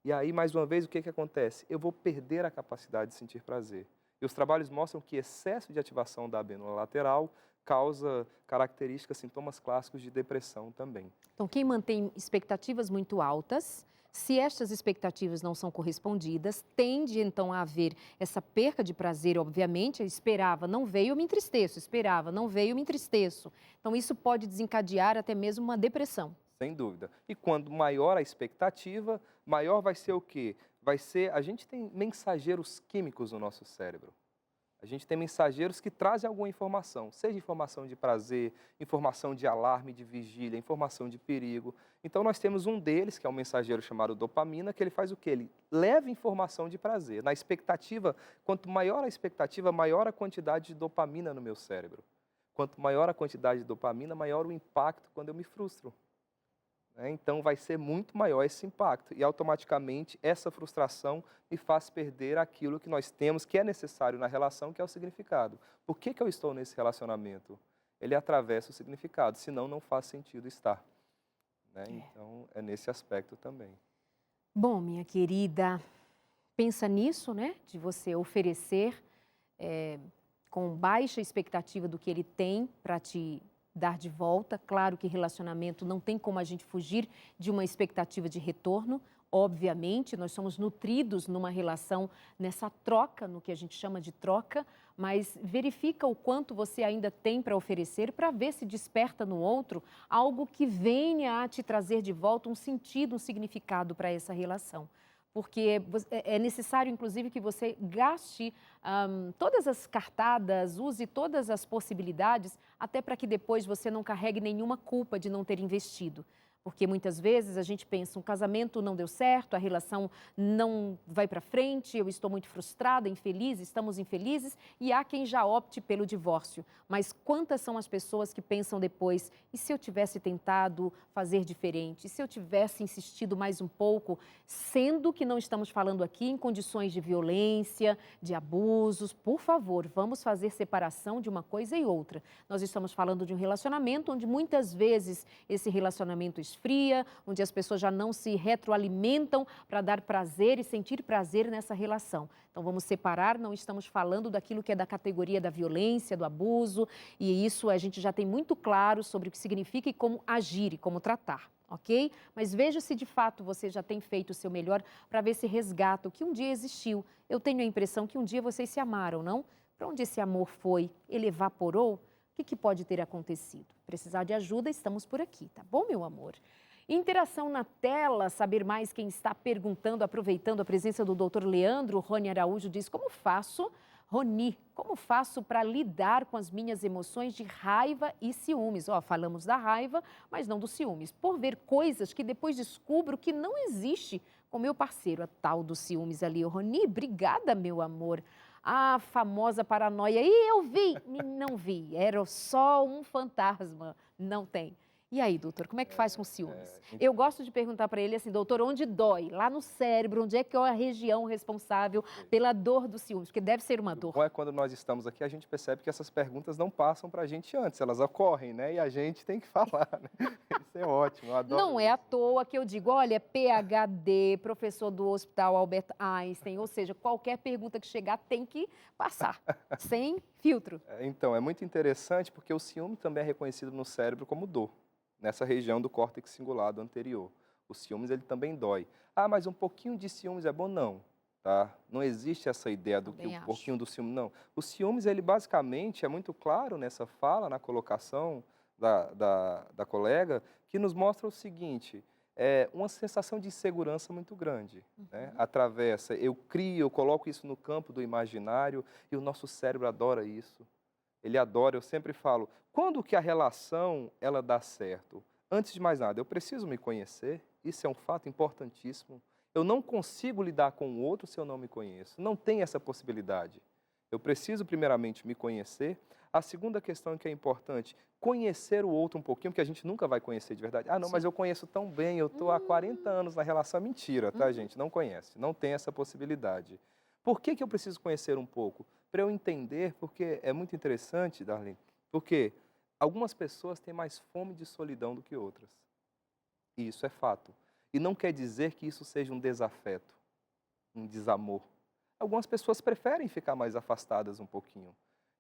E aí, mais uma vez, o que acontece? Eu vou perder a capacidade de sentir prazer. E os trabalhos mostram que excesso de ativação da abênula lateral causa características, sintomas clássicos de depressão também. Então, quem mantém expectativas muito altas, se estas expectativas não são correspondidas, tende então a haver essa perca de prazer, obviamente. Eu esperava, não veio, eu me entristeço. Esperava, não veio, eu me entristeço. Então, isso pode desencadear até mesmo uma depressão. Sem dúvida. E quando maior a expectativa, maior vai ser o quê? A gente tem mensageiros químicos no nosso cérebro. A gente tem mensageiros que trazem alguma informação, seja informação de prazer, informação de alarme, de vigília, informação de perigo. Então nós temos um deles, que é um mensageiro chamado dopamina, que ele faz o quê? Ele leva informação de prazer. Na expectativa, quanto maior a expectativa, maior a quantidade de dopamina no meu cérebro. Quanto maior a quantidade de dopamina, maior o impacto quando eu me frustro. Então vai ser muito maior esse impacto e automaticamente essa frustração me faz perder aquilo que nós temos, que é necessário na relação, que é o significado. Por que eu estou nesse relacionamento? Ele atravessa o significado, senão não faz sentido estar. Então é nesse aspecto também. Bom, minha querida, pensa nisso, né? De você oferecer com baixa expectativa do que ele tem para te dar de volta. Claro que relacionamento não tem como a gente fugir de uma expectativa de retorno. Obviamente, nós somos nutridos numa relação, nessa troca, no que a gente chama de troca, mas verifica o quanto você ainda tem para oferecer para ver se desperta no outro algo que venha a te trazer de volta um sentido, um significado para essa relação. Porque é necessário, inclusive, que você gaste todas as cartadas, use todas as possibilidades, até para que depois você não carregue nenhuma culpa de não ter investido. Porque muitas vezes a gente pensa, um casamento não deu certo, a relação não vai para frente, eu estou muito frustrada, infeliz, estamos infelizes, e há quem já opte pelo divórcio. Mas quantas são as pessoas que pensam depois, e se eu tivesse tentado fazer diferente? E se eu tivesse insistido mais um pouco, sendo que não estamos falando aqui em condições de violência, de abusos? Por favor, vamos fazer separação de uma coisa e outra. Nós estamos falando de um relacionamento onde muitas vezes esse relacionamento esfria, onde as pessoas já não se retroalimentam para dar prazer e sentir prazer nessa relação. Então vamos separar, não estamos falando daquilo que é da categoria da violência, do abuso, e isso a gente já tem muito claro sobre o que significa e como agir e como tratar. Ok? Mas veja se de fato você já tem feito o seu melhor para ver se resgata o que um dia existiu. Eu tenho a impressão que um dia vocês se amaram, não? Para onde esse amor foi? Ele evaporou? O que pode ter acontecido? Precisar de ajuda, estamos por aqui, tá bom, meu amor? Interação na tela, saber mais quem está perguntando, aproveitando a presença do Dr. Leandro. Rony Araújo diz, como faço, Roni, como faço para lidar com as minhas emoções de raiva e ciúmes? Falamos da raiva, mas não dos ciúmes. Por ver coisas que depois descubro que não existe com meu parceiro, a tal dos ciúmes ali. Roni, obrigada, meu amor. A famosa paranoia. E eu vi, não vi, era só um fantasma, não tem. E aí, doutor, como é que faz com ciúmes? Eu gosto de perguntar para ele assim, doutor, onde dói? Lá no cérebro, onde é que é a região responsável pela dor do ciúmes? Porque deve ser uma dor. Bom, quando nós estamos aqui, a gente percebe que essas perguntas não passam para a gente antes, elas ocorrem, né? E a gente tem que falar, né? Isso é ótimo, eu adoro. Não é à toa que eu digo, olha, PhD, professor do Hospital Albert Einstein, ou seja, qualquer pergunta que chegar tem que passar, sem filtro. Então, é muito interessante porque o ciúme também é reconhecido no cérebro como dor, nessa região do córtex cingulado anterior. O ciúmes, ele também dói. Ah, mas um pouquinho de ciúmes é bom? Não, tá? Não existe essa ideia do que um pouquinho do ciúme, não. O ciúmes, ele basicamente é muito claro nessa fala, na colocação da colega, que nos mostra o seguinte, uma sensação de insegurança muito grande, né? Atravessa, eu coloco isso no campo do imaginário e o nosso cérebro adora isso. Ele adora, eu sempre falo, quando que a relação ela dá certo? Antes de mais nada, eu preciso me conhecer, isso é um fato importantíssimo. Eu não consigo lidar com o outro se eu não me conheço, não tem essa possibilidade. Eu preciso primeiramente me conhecer. A segunda questão que é importante, conhecer o outro um pouquinho, porque a gente nunca vai conhecer de verdade. Ah, não, mas eu conheço tão bem, eu estou há 40 anos na relação. Mentira, tá, gente? Não conhece, não tem essa possibilidade. Por que eu preciso conhecer um pouco? Para eu entender, porque é muito interessante, Darlene, porque algumas pessoas têm mais fome de solidão do que outras. E isso é fato. E não quer dizer que isso seja um desafeto, um desamor. Algumas pessoas preferem ficar mais afastadas um pouquinho.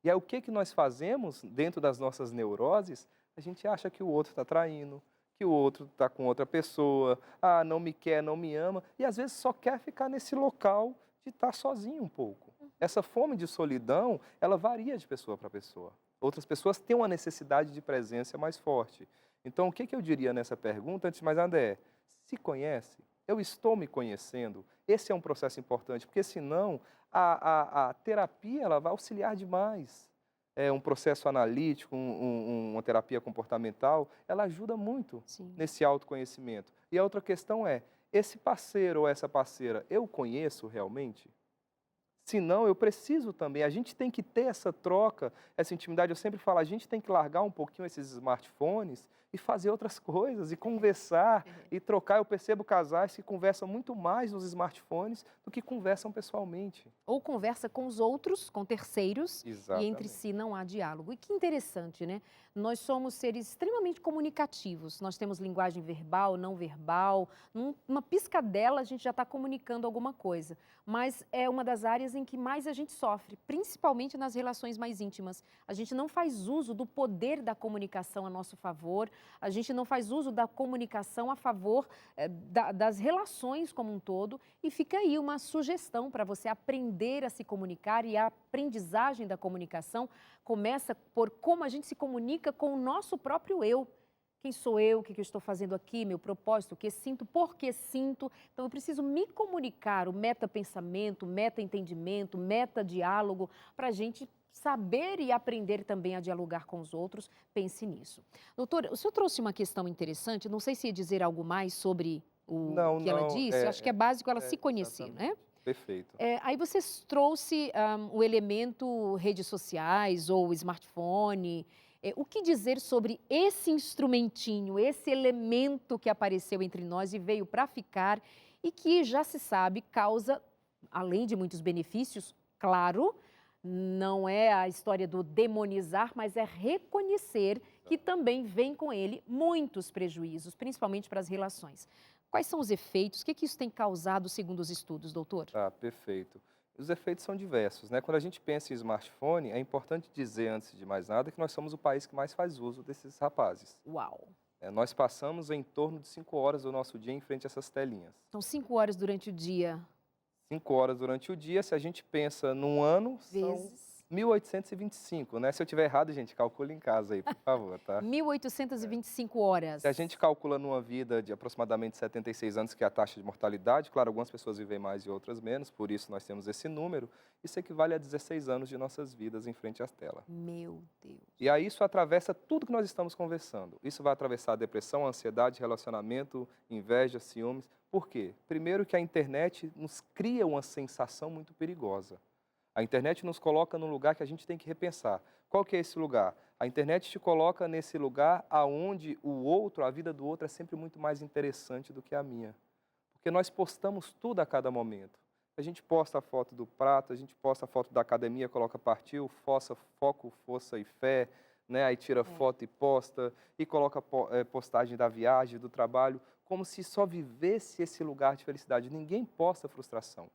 E aí o que nós fazemos dentro das nossas neuroses? A gente acha que o outro está traindo, que o outro está com outra pessoa, não me quer, não me ama, e às vezes só quer ficar nesse local de estar sozinho um pouco. Essa fome de solidão, ela varia de pessoa para pessoa. Outras pessoas têm uma necessidade de presença mais forte. Então, o que eu diria nessa pergunta, antes de mais nada, se conhece? Eu estou me conhecendo? Esse é um processo importante, porque senão a terapia ela vai auxiliar demais. Um processo analítico, uma terapia comportamental, ela ajuda muito nesse autoconhecimento. E a outra questão esse parceiro ou essa parceira, eu conheço realmente? Se não, eu preciso também. A gente tem que ter essa troca, essa intimidade. Eu sempre falo, a gente tem que largar um pouquinho esses smartphones e fazer outras coisas, e conversar, e trocar. Eu percebo casais que conversam muito mais nos smartphones do que conversam pessoalmente. Ou conversa com os outros, com terceiros, Exatamente. E entre si não há diálogo. E que interessante, né? Nós somos seres extremamente comunicativos. Nós temos linguagem verbal, não verbal. Numa piscadela a gente já está comunicando alguma coisa. Mas é uma das áreas em que mais a gente sofre, principalmente nas relações mais íntimas. A gente não faz uso do poder da comunicação a nosso favor, a gente não faz uso da comunicação a favor das relações como um todo, e fica aí uma sugestão para você aprender a se comunicar, e a aprendizagem da comunicação começa por como a gente se comunica com o nosso próprio eu. Quem sou eu? O que eu estou fazendo aqui? Meu propósito? O que sinto? Por que sinto? Então, eu preciso me comunicar, o meta-pensamento, meta-entendimento, meta-diálogo, para a gente saber e aprender também a dialogar com os outros, pense nisso. Doutora, o senhor trouxe uma questão interessante, não sei se ia dizer algo mais sobre o Não, que ela não, disse, eu acho que é básico ela se conhecer, exatamente. né? Perfeito. Aí você trouxe o elemento redes sociais ou smartphone. O que dizer sobre esse instrumentinho, esse elemento que apareceu entre nós e veio para ficar e que já se sabe causa, além de muitos benefícios, claro, não é a história do demonizar, mas é reconhecer que também vem com ele muitos prejuízos, principalmente para as relações. Quais são os efeitos? O que isso tem causado segundo os estudos, doutor? Tá, perfeito. Os efeitos são diversos, né? Quando a gente pensa em smartphone, é importante dizer, antes de mais nada, que nós somos o país que mais faz uso desses rapazes. Uau! Nós passamos em torno de 5 horas do nosso dia em frente a essas telinhas. Então, 5 horas durante o dia. 5 horas durante o dia, se a gente pensa num ano, são Vezes 1.825, né? Se eu tiver errado, gente, calcule em casa aí, por favor, tá? 1.825 horas. Se a gente calcula numa vida de aproximadamente 76 anos, que é a taxa de mortalidade, claro, algumas pessoas vivem mais e outras menos, por isso nós temos esse número, isso equivale a 16 anos de nossas vidas em frente à tela. Meu Deus. E aí isso atravessa tudo que nós estamos conversando. Isso vai atravessar a depressão, a ansiedade, relacionamento, inveja, ciúmes. Por quê? Primeiro que a internet nos cria uma sensação muito perigosa. A internet nos coloca num lugar que a gente tem que repensar. Qual que é esse lugar? A internet te coloca nesse lugar aonde o outro, a vida do outro é sempre muito mais interessante do que a minha. Porque nós postamos tudo a cada momento. A gente posta a foto do prato, a gente posta a foto da academia, coloca partiu, foco, força e fé, né? Aí tira foto e posta, e coloca postagem da viagem, do trabalho, como se só vivesse esse lugar de felicidade. Ninguém posta frustração.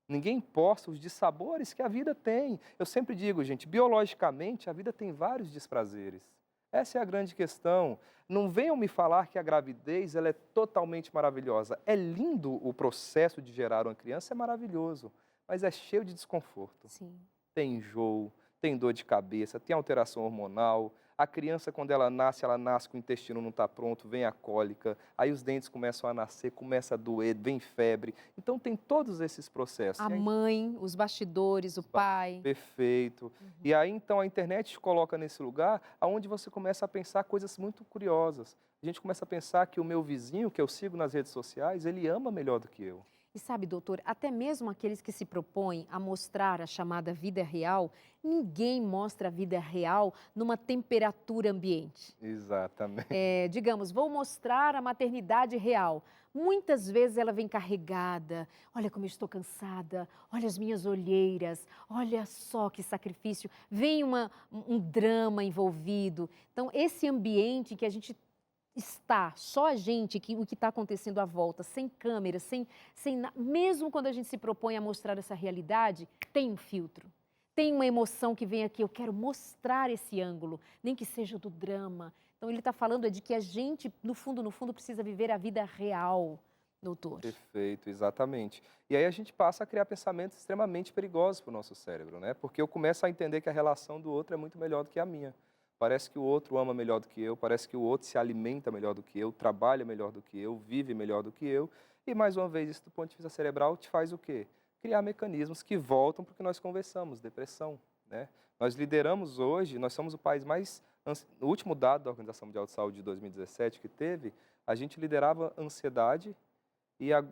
Ninguém posta os dissabores que a vida tem. Eu sempre digo, gente, biologicamente a vida tem vários desprazeres. Essa é a grande questão. Não venham me falar que a gravidez ela é totalmente maravilhosa. É lindo o processo de gerar uma criança, é maravilhoso, mas é cheio de desconforto. Sim. Tem enjoo, tem dor de cabeça, tem alteração hormonal. A criança, quando ela nasce com o intestino não está pronto, vem a cólica, aí os dentes começam a nascer, começa a doer, vem febre. Então, tem todos esses processos. A mãe, os bastidores, o pai. Perfeito. E aí, então, a internet te coloca nesse lugar onde você começa a pensar coisas muito curiosas. A gente começa a pensar que o meu vizinho, que eu sigo nas redes sociais, ele ama melhor do que eu. E sabe, doutor, até mesmo aqueles que se propõem a mostrar a chamada vida real, ninguém mostra a vida real numa temperatura ambiente. Exatamente. Digamos, vou mostrar a maternidade real. Muitas vezes ela vem carregada. Olha como eu estou cansada, olha as minhas olheiras, olha só que sacrifício. Vem um drama envolvido. Então, esse ambiente que a gente está, só a gente, o que está acontecendo à volta, sem câmera, mesmo quando a gente se propõe a mostrar essa realidade, tem um filtro. Tem uma emoção que vem aqui, eu quero mostrar esse ângulo, nem que seja do drama. Então, ele está falando de que a gente, no fundo, precisa viver a vida real, doutor. Perfeito, exatamente. E aí a gente passa a criar pensamentos extremamente perigosos para o nosso cérebro, né? Porque eu começo a entender que a relação do outro é muito melhor do que a minha. Parece que o outro ama melhor do que eu, parece que o outro se alimenta melhor do que eu, trabalha melhor do que eu, vive melhor do que eu. E, mais uma vez, isso do ponto de vista cerebral te faz o quê? Criar mecanismos que voltam para o que nós conversamos, depressão, né? Nós lideramos hoje, nós somos o país mais... No último dado da Organização Mundial de Saúde de 2017 que teve, a gente liderava ansiedade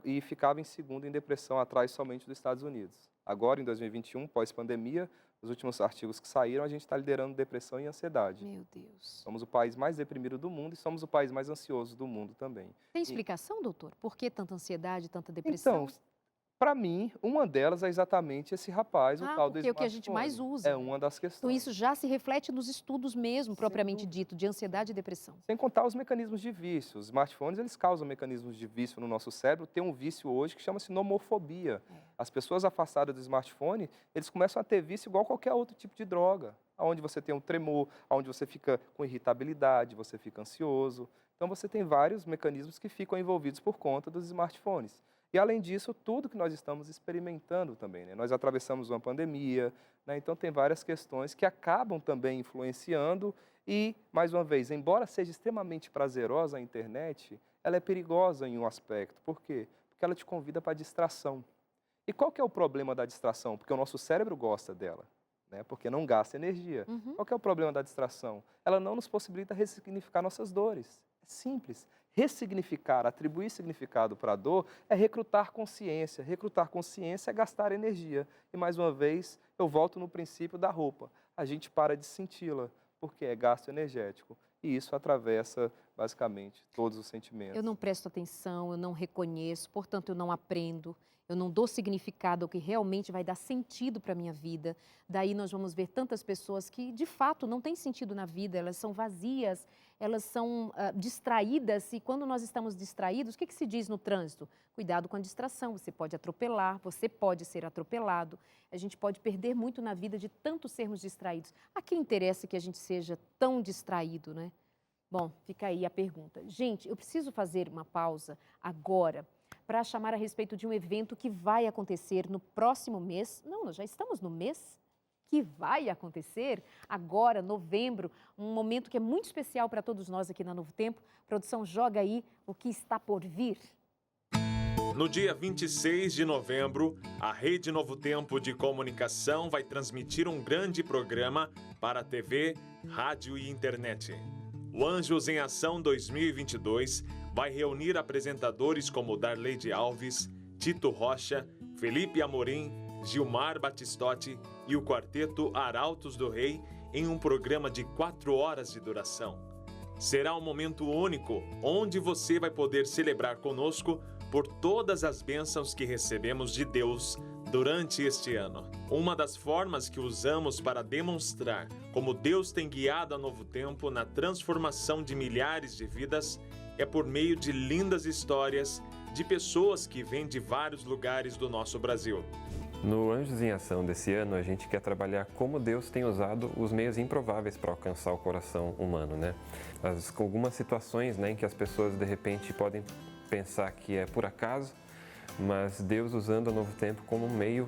e ficava em segundo em depressão, atrás somente dos Estados Unidos. Agora, em 2021, pós-pandemia, os últimos artigos que saíram, a gente está liderando depressão e ansiedade. Meu Deus. Somos o país mais deprimido do mundo e somos o país mais ansioso do mundo também. Tem explicação, doutor? Por que tanta ansiedade, tanta depressão? Então, para mim, uma delas é exatamente esse rapaz, o tal do porque é o que a gente mais usa. É uma das questões. Então, isso já se reflete nos estudos mesmo, propriamente dito, de ansiedade e depressão. Sem contar os mecanismos de vício. Os smartphones, eles causam mecanismos de vício no nosso cérebro. Tem um vício hoje que chama-se nomofobia. As pessoas afastadas do smartphone, eles começam a ter vício igual qualquer outro tipo de droga. Onde você tem um tremor, onde você fica com irritabilidade, você fica ansioso. Então, você tem vários mecanismos que ficam envolvidos por conta dos smartphones. E, além disso, tudo que nós estamos experimentando também, né? Nós atravessamos uma pandemia, né? Então tem várias questões que acabam também influenciando e, mais uma vez, embora seja extremamente prazerosa a internet, ela é perigosa em um aspecto. Por quê? Porque ela te convida para a distração. E qual que é o problema da distração? Porque o nosso cérebro gosta dela. né? Porque não gasta energia. Qual que é o problema da distração? Ela não nos possibilita ressignificar nossas dores. É simples. Ressignificar, atribuir significado para a dor é recrutar consciência. Recrutar consciência é gastar energia. E, mais uma vez, eu volto no princípio da roupa. A gente para de senti-la, porque é gasto energético. E isso atravessa, basicamente, todos os sentimentos. Eu não presto atenção, eu não reconheço, portanto, eu não aprendo. Eu não dou significado ao que realmente vai dar sentido para a minha vida. Daí nós vamos ver tantas pessoas que, de fato, não têm sentido na vida, elas são vazias, elas são distraídas. E quando nós estamos distraídos, o que se diz no trânsito? Cuidado com a distração, você pode atropelar, você pode ser atropelado. A gente pode perder muito na vida de tanto sermos distraídos. A quem interessa que a gente seja tão distraído, né? Bom, fica aí a pergunta. Gente, eu preciso fazer uma pausa agora para chamar a respeito de um evento que vai acontecer no próximo mês. Não, nós já estamos no mês que vai acontecer agora, novembro, um momento que é muito especial para todos nós aqui na Novo Tempo. Produção, joga aí o que está por vir. No dia 26 de novembro, a Rede Novo Tempo de Comunicação vai transmitir um grande programa para TV, rádio e internet. O Anjos em Ação 2022 vai reunir apresentadores como Darleide Alves, Tito Rocha, Felipe Amorim, Gilmar Batistotti e o quarteto Arautos do Rei em um programa de 4 horas de duração. Será um momento único onde você vai poder celebrar conosco por todas as bênçãos que recebemos de Deus durante este ano. Uma das formas que usamos para demonstrar como Deus tem guiado a Novo Tempo na transformação de milhares de vidas é por meio de lindas histórias de pessoas que vêm de vários lugares do nosso Brasil. No Anjos em Ação desse ano, a gente quer trabalhar como Deus tem usado os meios improváveis para alcançar o coração humano, né? Com algumas situações, né, em que as pessoas de repente podem pensar que é por acaso, mas Deus usando a Novo Tempo como um meio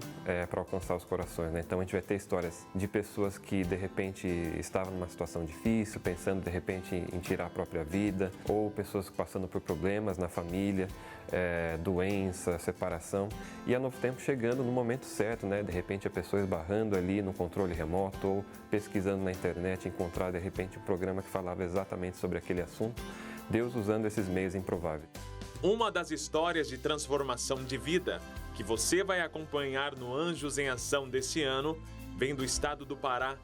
para alcançar os corações, né? Então a gente vai ter histórias de pessoas que de repente estavam numa situação difícil, pensando de repente em tirar a própria vida, ou pessoas passando por problemas na família, doença, separação, e a Novo Tempo chegando no momento certo, né? De repente a pessoa esbarrando ali no controle remoto ou pesquisando na internet, encontrar de repente um programa que falava exatamente sobre aquele assunto, Deus usando esses meios improváveis. Uma das histórias de transformação de vida que você vai acompanhar no Anjos em Ação desse ano vem do estado do Pará,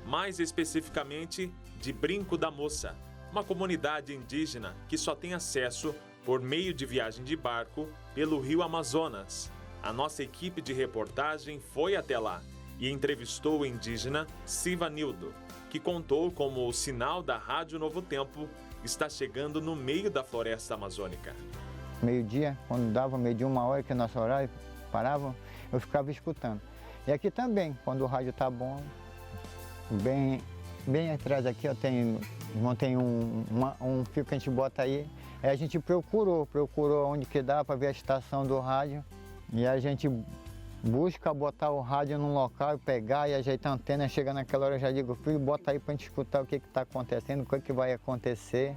mais especificamente de Brinco da Moça, uma comunidade indígena que só tem acesso por meio de viagem de barco pelo rio Amazonas. A nossa equipe de reportagem foi até lá e entrevistou o indígena Sivanildo, que contou como o sinal da Rádio Novo Tempo está chegando no meio da floresta amazônica. Meio-dia, quando dava meio-dia, 1 hora que é nosso horário, parava, eu ficava escutando. E aqui também, quando o rádio tá bom, bem atrás aqui, eu montei um fio que a gente bota aí. Aí a gente procurou onde que dá para ver a estação do rádio. E a gente busca botar o rádio num local, pegar e ajeitar a antena. Chega naquela hora, eu já digo, filho, bota aí para a gente escutar o que está acontecendo, o que vai acontecer.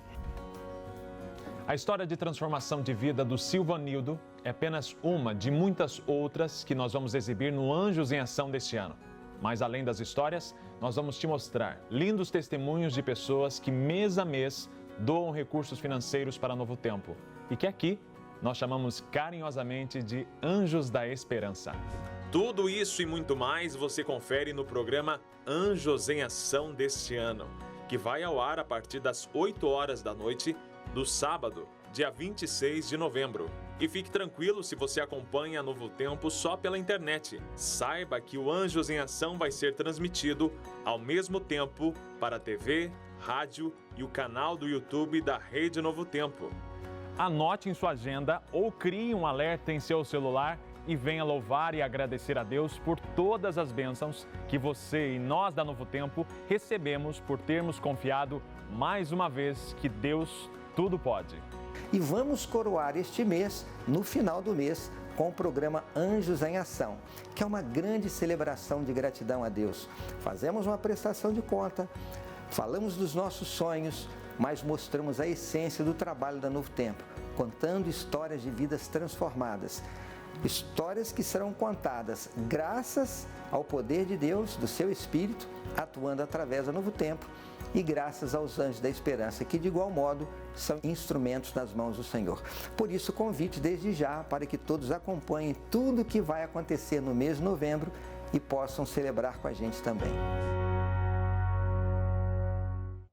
A história de transformação de vida do Silvanildo é apenas uma de muitas outras que nós vamos exibir no Anjos em Ação deste ano. Mas além das histórias, nós vamos te mostrar lindos testemunhos de pessoas que mês a mês doam recursos financeiros para Novo Tempo e que aqui nós chamamos carinhosamente de Anjos da Esperança. Tudo isso e muito mais você confere no programa Anjos em Ação deste ano, que vai ao ar a partir das 8 horas da noite do sábado, dia 26 de novembro. E fique tranquilo se você acompanha Novo Tempo só pela internet. Saiba que o Anjos em Ação vai ser transmitido ao mesmo tempo para a TV, rádio e o canal do YouTube da Rede Novo Tempo. Anote em sua agenda ou crie um alerta em seu celular e venha louvar e agradecer a Deus por todas as bênçãos que você e nós da Novo Tempo recebemos por termos confiado mais uma vez que Deus tudo pode. E vamos coroar este mês, no final do mês, com o programa Anjos em Ação, que é uma grande celebração de gratidão a Deus. Fazemos uma prestação de conta, falamos dos nossos sonhos, mas mostramos a essência do trabalho da Novo Tempo, contando histórias de vidas transformadas. Histórias que serão contadas graças ao poder de Deus, do seu Espírito, atuando através do Novo Tempo e graças aos anjos da esperança, que de igual modo são instrumentos nas mãos do Senhor. Por isso, convite desde já para que todos acompanhem tudo o que vai acontecer no mês de novembro e possam celebrar com a gente também.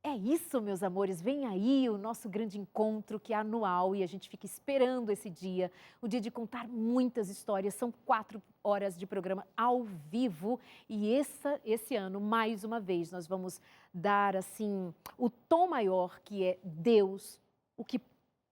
É isso, meus amores, vem aí o nosso grande encontro que é anual e a gente fica esperando esse dia, o dia de contar muitas histórias, são 4 horas de programa ao vivo e esse ano, mais uma vez, nós vamos dar assim o tom maior que é Deus, o que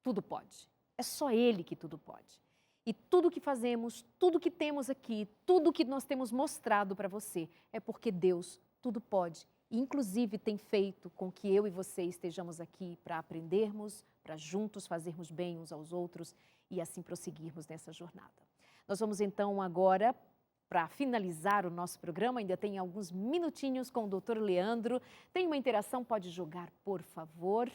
tudo pode, é só Ele que tudo pode. E tudo que fazemos, tudo que temos aqui, tudo que nós temos mostrado para você é porque Deus tudo pode. Inclusive, tem feito com que eu e você estejamos aqui para aprendermos, para juntos fazermos bem uns aos outros e assim prosseguirmos nessa jornada. Nós vamos então agora, para finalizar o nosso programa, ainda tem alguns minutinhos com o Dr. Leandro. Tem uma interação, pode jogar, por favor.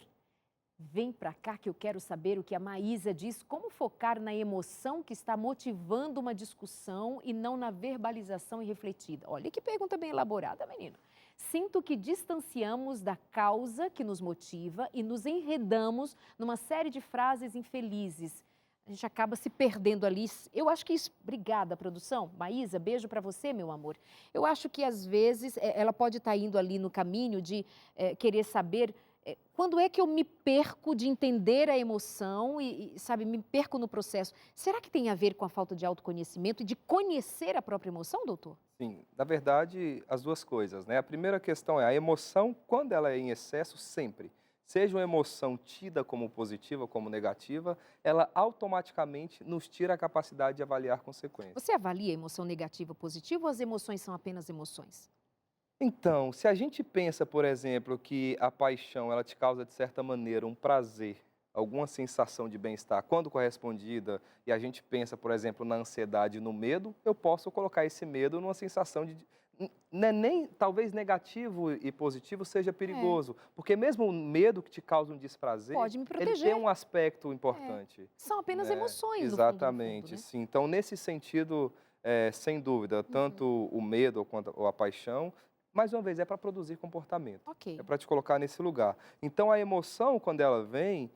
Vem para cá que eu quero saber o que a Maísa diz, como focar na emoção que está motivando uma discussão e não na verbalização irrefletida. Olha que pergunta bem elaborada, menino. Sinto que distanciamos da causa que nos motiva e nos enredamos numa série de frases infelizes. A gente acaba se perdendo ali. Eu acho que isso... Obrigada, produção. Maísa, beijo para você, meu amor. Eu acho que, às vezes, ela pode estar indo ali no caminho de querer saber quando é que eu me perco de entender a emoção e, sabe, me perco no processo. Será que tem a ver com a falta de autoconhecimento e de conhecer a própria emoção, doutor? Sim, na verdade, as duas coisas, né? A primeira questão é a emoção, quando ela é em excesso, sempre. Seja uma emoção tida como positiva, como negativa, ela automaticamente nos tira a capacidade de avaliar consequências. Você avalia a emoção negativa ou positiva ou as emoções são apenas emoções? Então, se a gente pensa, por exemplo, que a paixão ela te causa, de certa maneira, um prazer, alguma sensação de bem-estar, quando correspondida, e a gente pensa, por exemplo, na ansiedade e no medo, eu posso colocar esse medo numa sensação de... Nem talvez negativo e positivo seja perigoso, porque mesmo o medo que te causa um desprazer, pode me proteger. ele tem um aspecto importante. São apenas emoções, Exatamente, no fundo, né? sim. Então, nesse sentido, sem dúvida, tanto o medo quanto a paixão, mais uma vez, é para produzir comportamento. Ok. É para te colocar nesse lugar. Então, a emoção, quando ela vem,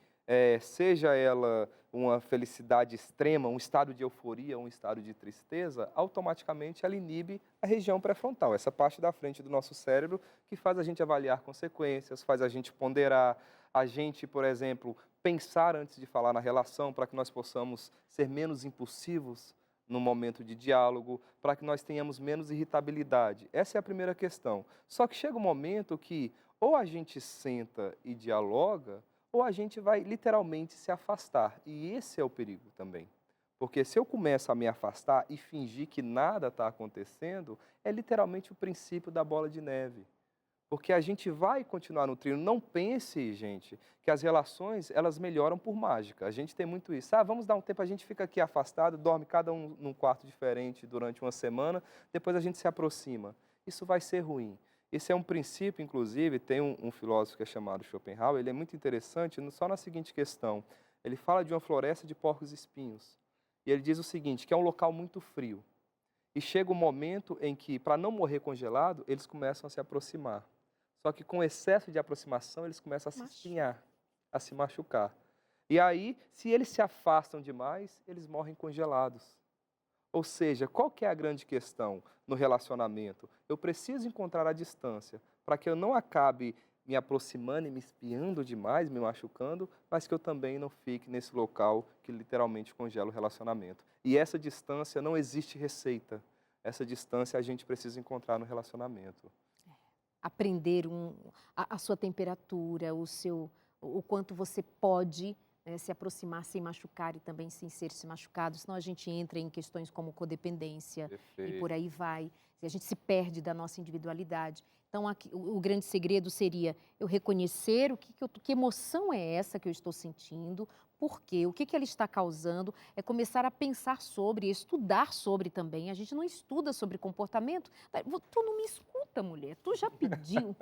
seja ela uma felicidade extrema, um estado de euforia, um estado de tristeza, automaticamente ela inibe a região pré-frontal, essa parte da frente do nosso cérebro que faz a gente avaliar consequências, faz a gente ponderar, a gente, por exemplo, pensar antes de falar na relação, para que nós possamos ser menos impulsivos no momento de diálogo, para que nós tenhamos menos irritabilidade. Essa é a primeira questão. Só que chega um momento que ou a gente senta e dialoga, ou a gente vai literalmente se afastar. E esse é o perigo também. Porque se eu começo a me afastar e fingir que nada está acontecendo, é literalmente o princípio da bola de neve. Porque a gente vai continuar nutrindo. Não pense, gente, que as relações, elas melhoram por mágica. A gente tem muito isso. Vamos dar um tempo, a gente fica aqui afastado, dorme cada um num quarto diferente durante uma semana, depois a gente se aproxima. Isso vai ser ruim. Esse é um princípio, inclusive, tem um filósofo que é chamado Schopenhauer, ele é muito interessante só na seguinte questão. Ele fala de uma floresta de porcos-espinhos. E ele diz o seguinte, que é um local muito frio. E chega um momento em que, para não morrer congelado, eles começam a se aproximar. Só que com excesso de aproximação, eles começam a se espinhar, a se machucar. E aí, se eles se afastam demais, eles morrem congelados. Ou seja, qual que é a grande questão no relacionamento? Eu preciso encontrar a distância para que eu não acabe me aproximando e me espiando demais, me machucando, mas que eu também não fique nesse local que literalmente congela o relacionamento. E essa distância não existe receita. Essa distância a gente precisa encontrar no relacionamento. Aprender a sua temperatura, o quanto você pode se aproximar sem machucar e também sem se machucado, senão a gente entra em questões como codependência. Perfeito. E por aí vai. A gente se perde da nossa individualidade. Então, aqui, o grande segredo seria eu reconhecer que emoção é essa que eu estou sentindo, por quê, o que ela está causando, é começar a pensar sobre, estudar sobre também. A gente não estuda sobre comportamento. Tu não me escuta, mulher, tu já pediu.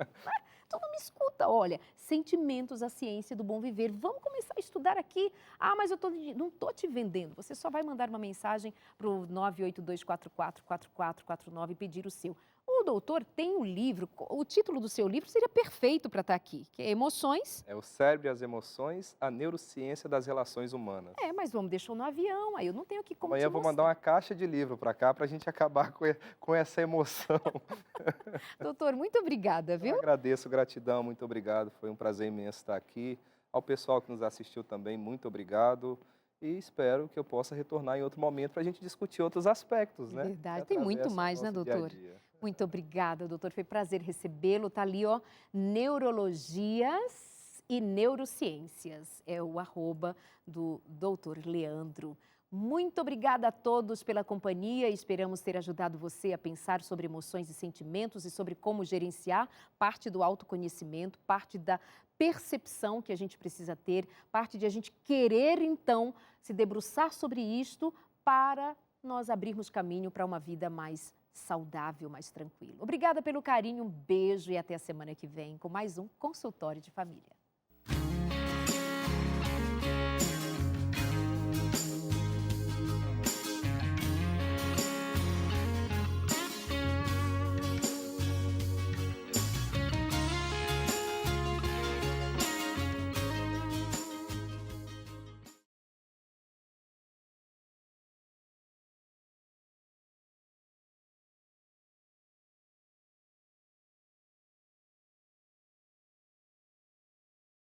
Então não me escuta, olha, Sentimentos, a Ciência do Bom Viver. Vamos começar a estudar aqui. Ah, mas não estou te vendendo. Você só vai mandar uma mensagem para o 982444449 e pedir o seu. O doutor tem um livro, o título do seu livro seria perfeito para estar aqui, que é Emoções. É o Cérebro e as Emoções, a Neurociência das Relações Humanas. Mas vamos deixar no avião, aí eu não tenho aqui como Amanhã eu vou mandar uma caixa de livro para cá para a gente acabar com essa emoção. Doutor, muito obrigada, viu? Eu agradeço, gratidão, muito obrigado. Foi um prazer imenso estar aqui. Ao pessoal que nos assistiu também, muito obrigado. E espero que eu possa retornar em outro momento para a gente discutir outros aspectos, né? Verdade, tem muito mais, né, doutor? Muito obrigada, doutor. Foi prazer recebê-lo. Tá ali, ó, Neurologias e Neurociências. É o @ do doutor Leandro. Muito obrigada a todos pela companhia. Esperamos ter ajudado você a pensar sobre emoções e sentimentos e sobre como gerenciar parte do autoconhecimento, parte da percepção que a gente precisa ter, parte de a gente querer, então, se debruçar sobre isto para nós abrirmos caminho para uma vida mais saudável, mais tranquila. Obrigada pelo carinho, um beijo e até a semana que vem com mais um Consultório de Família.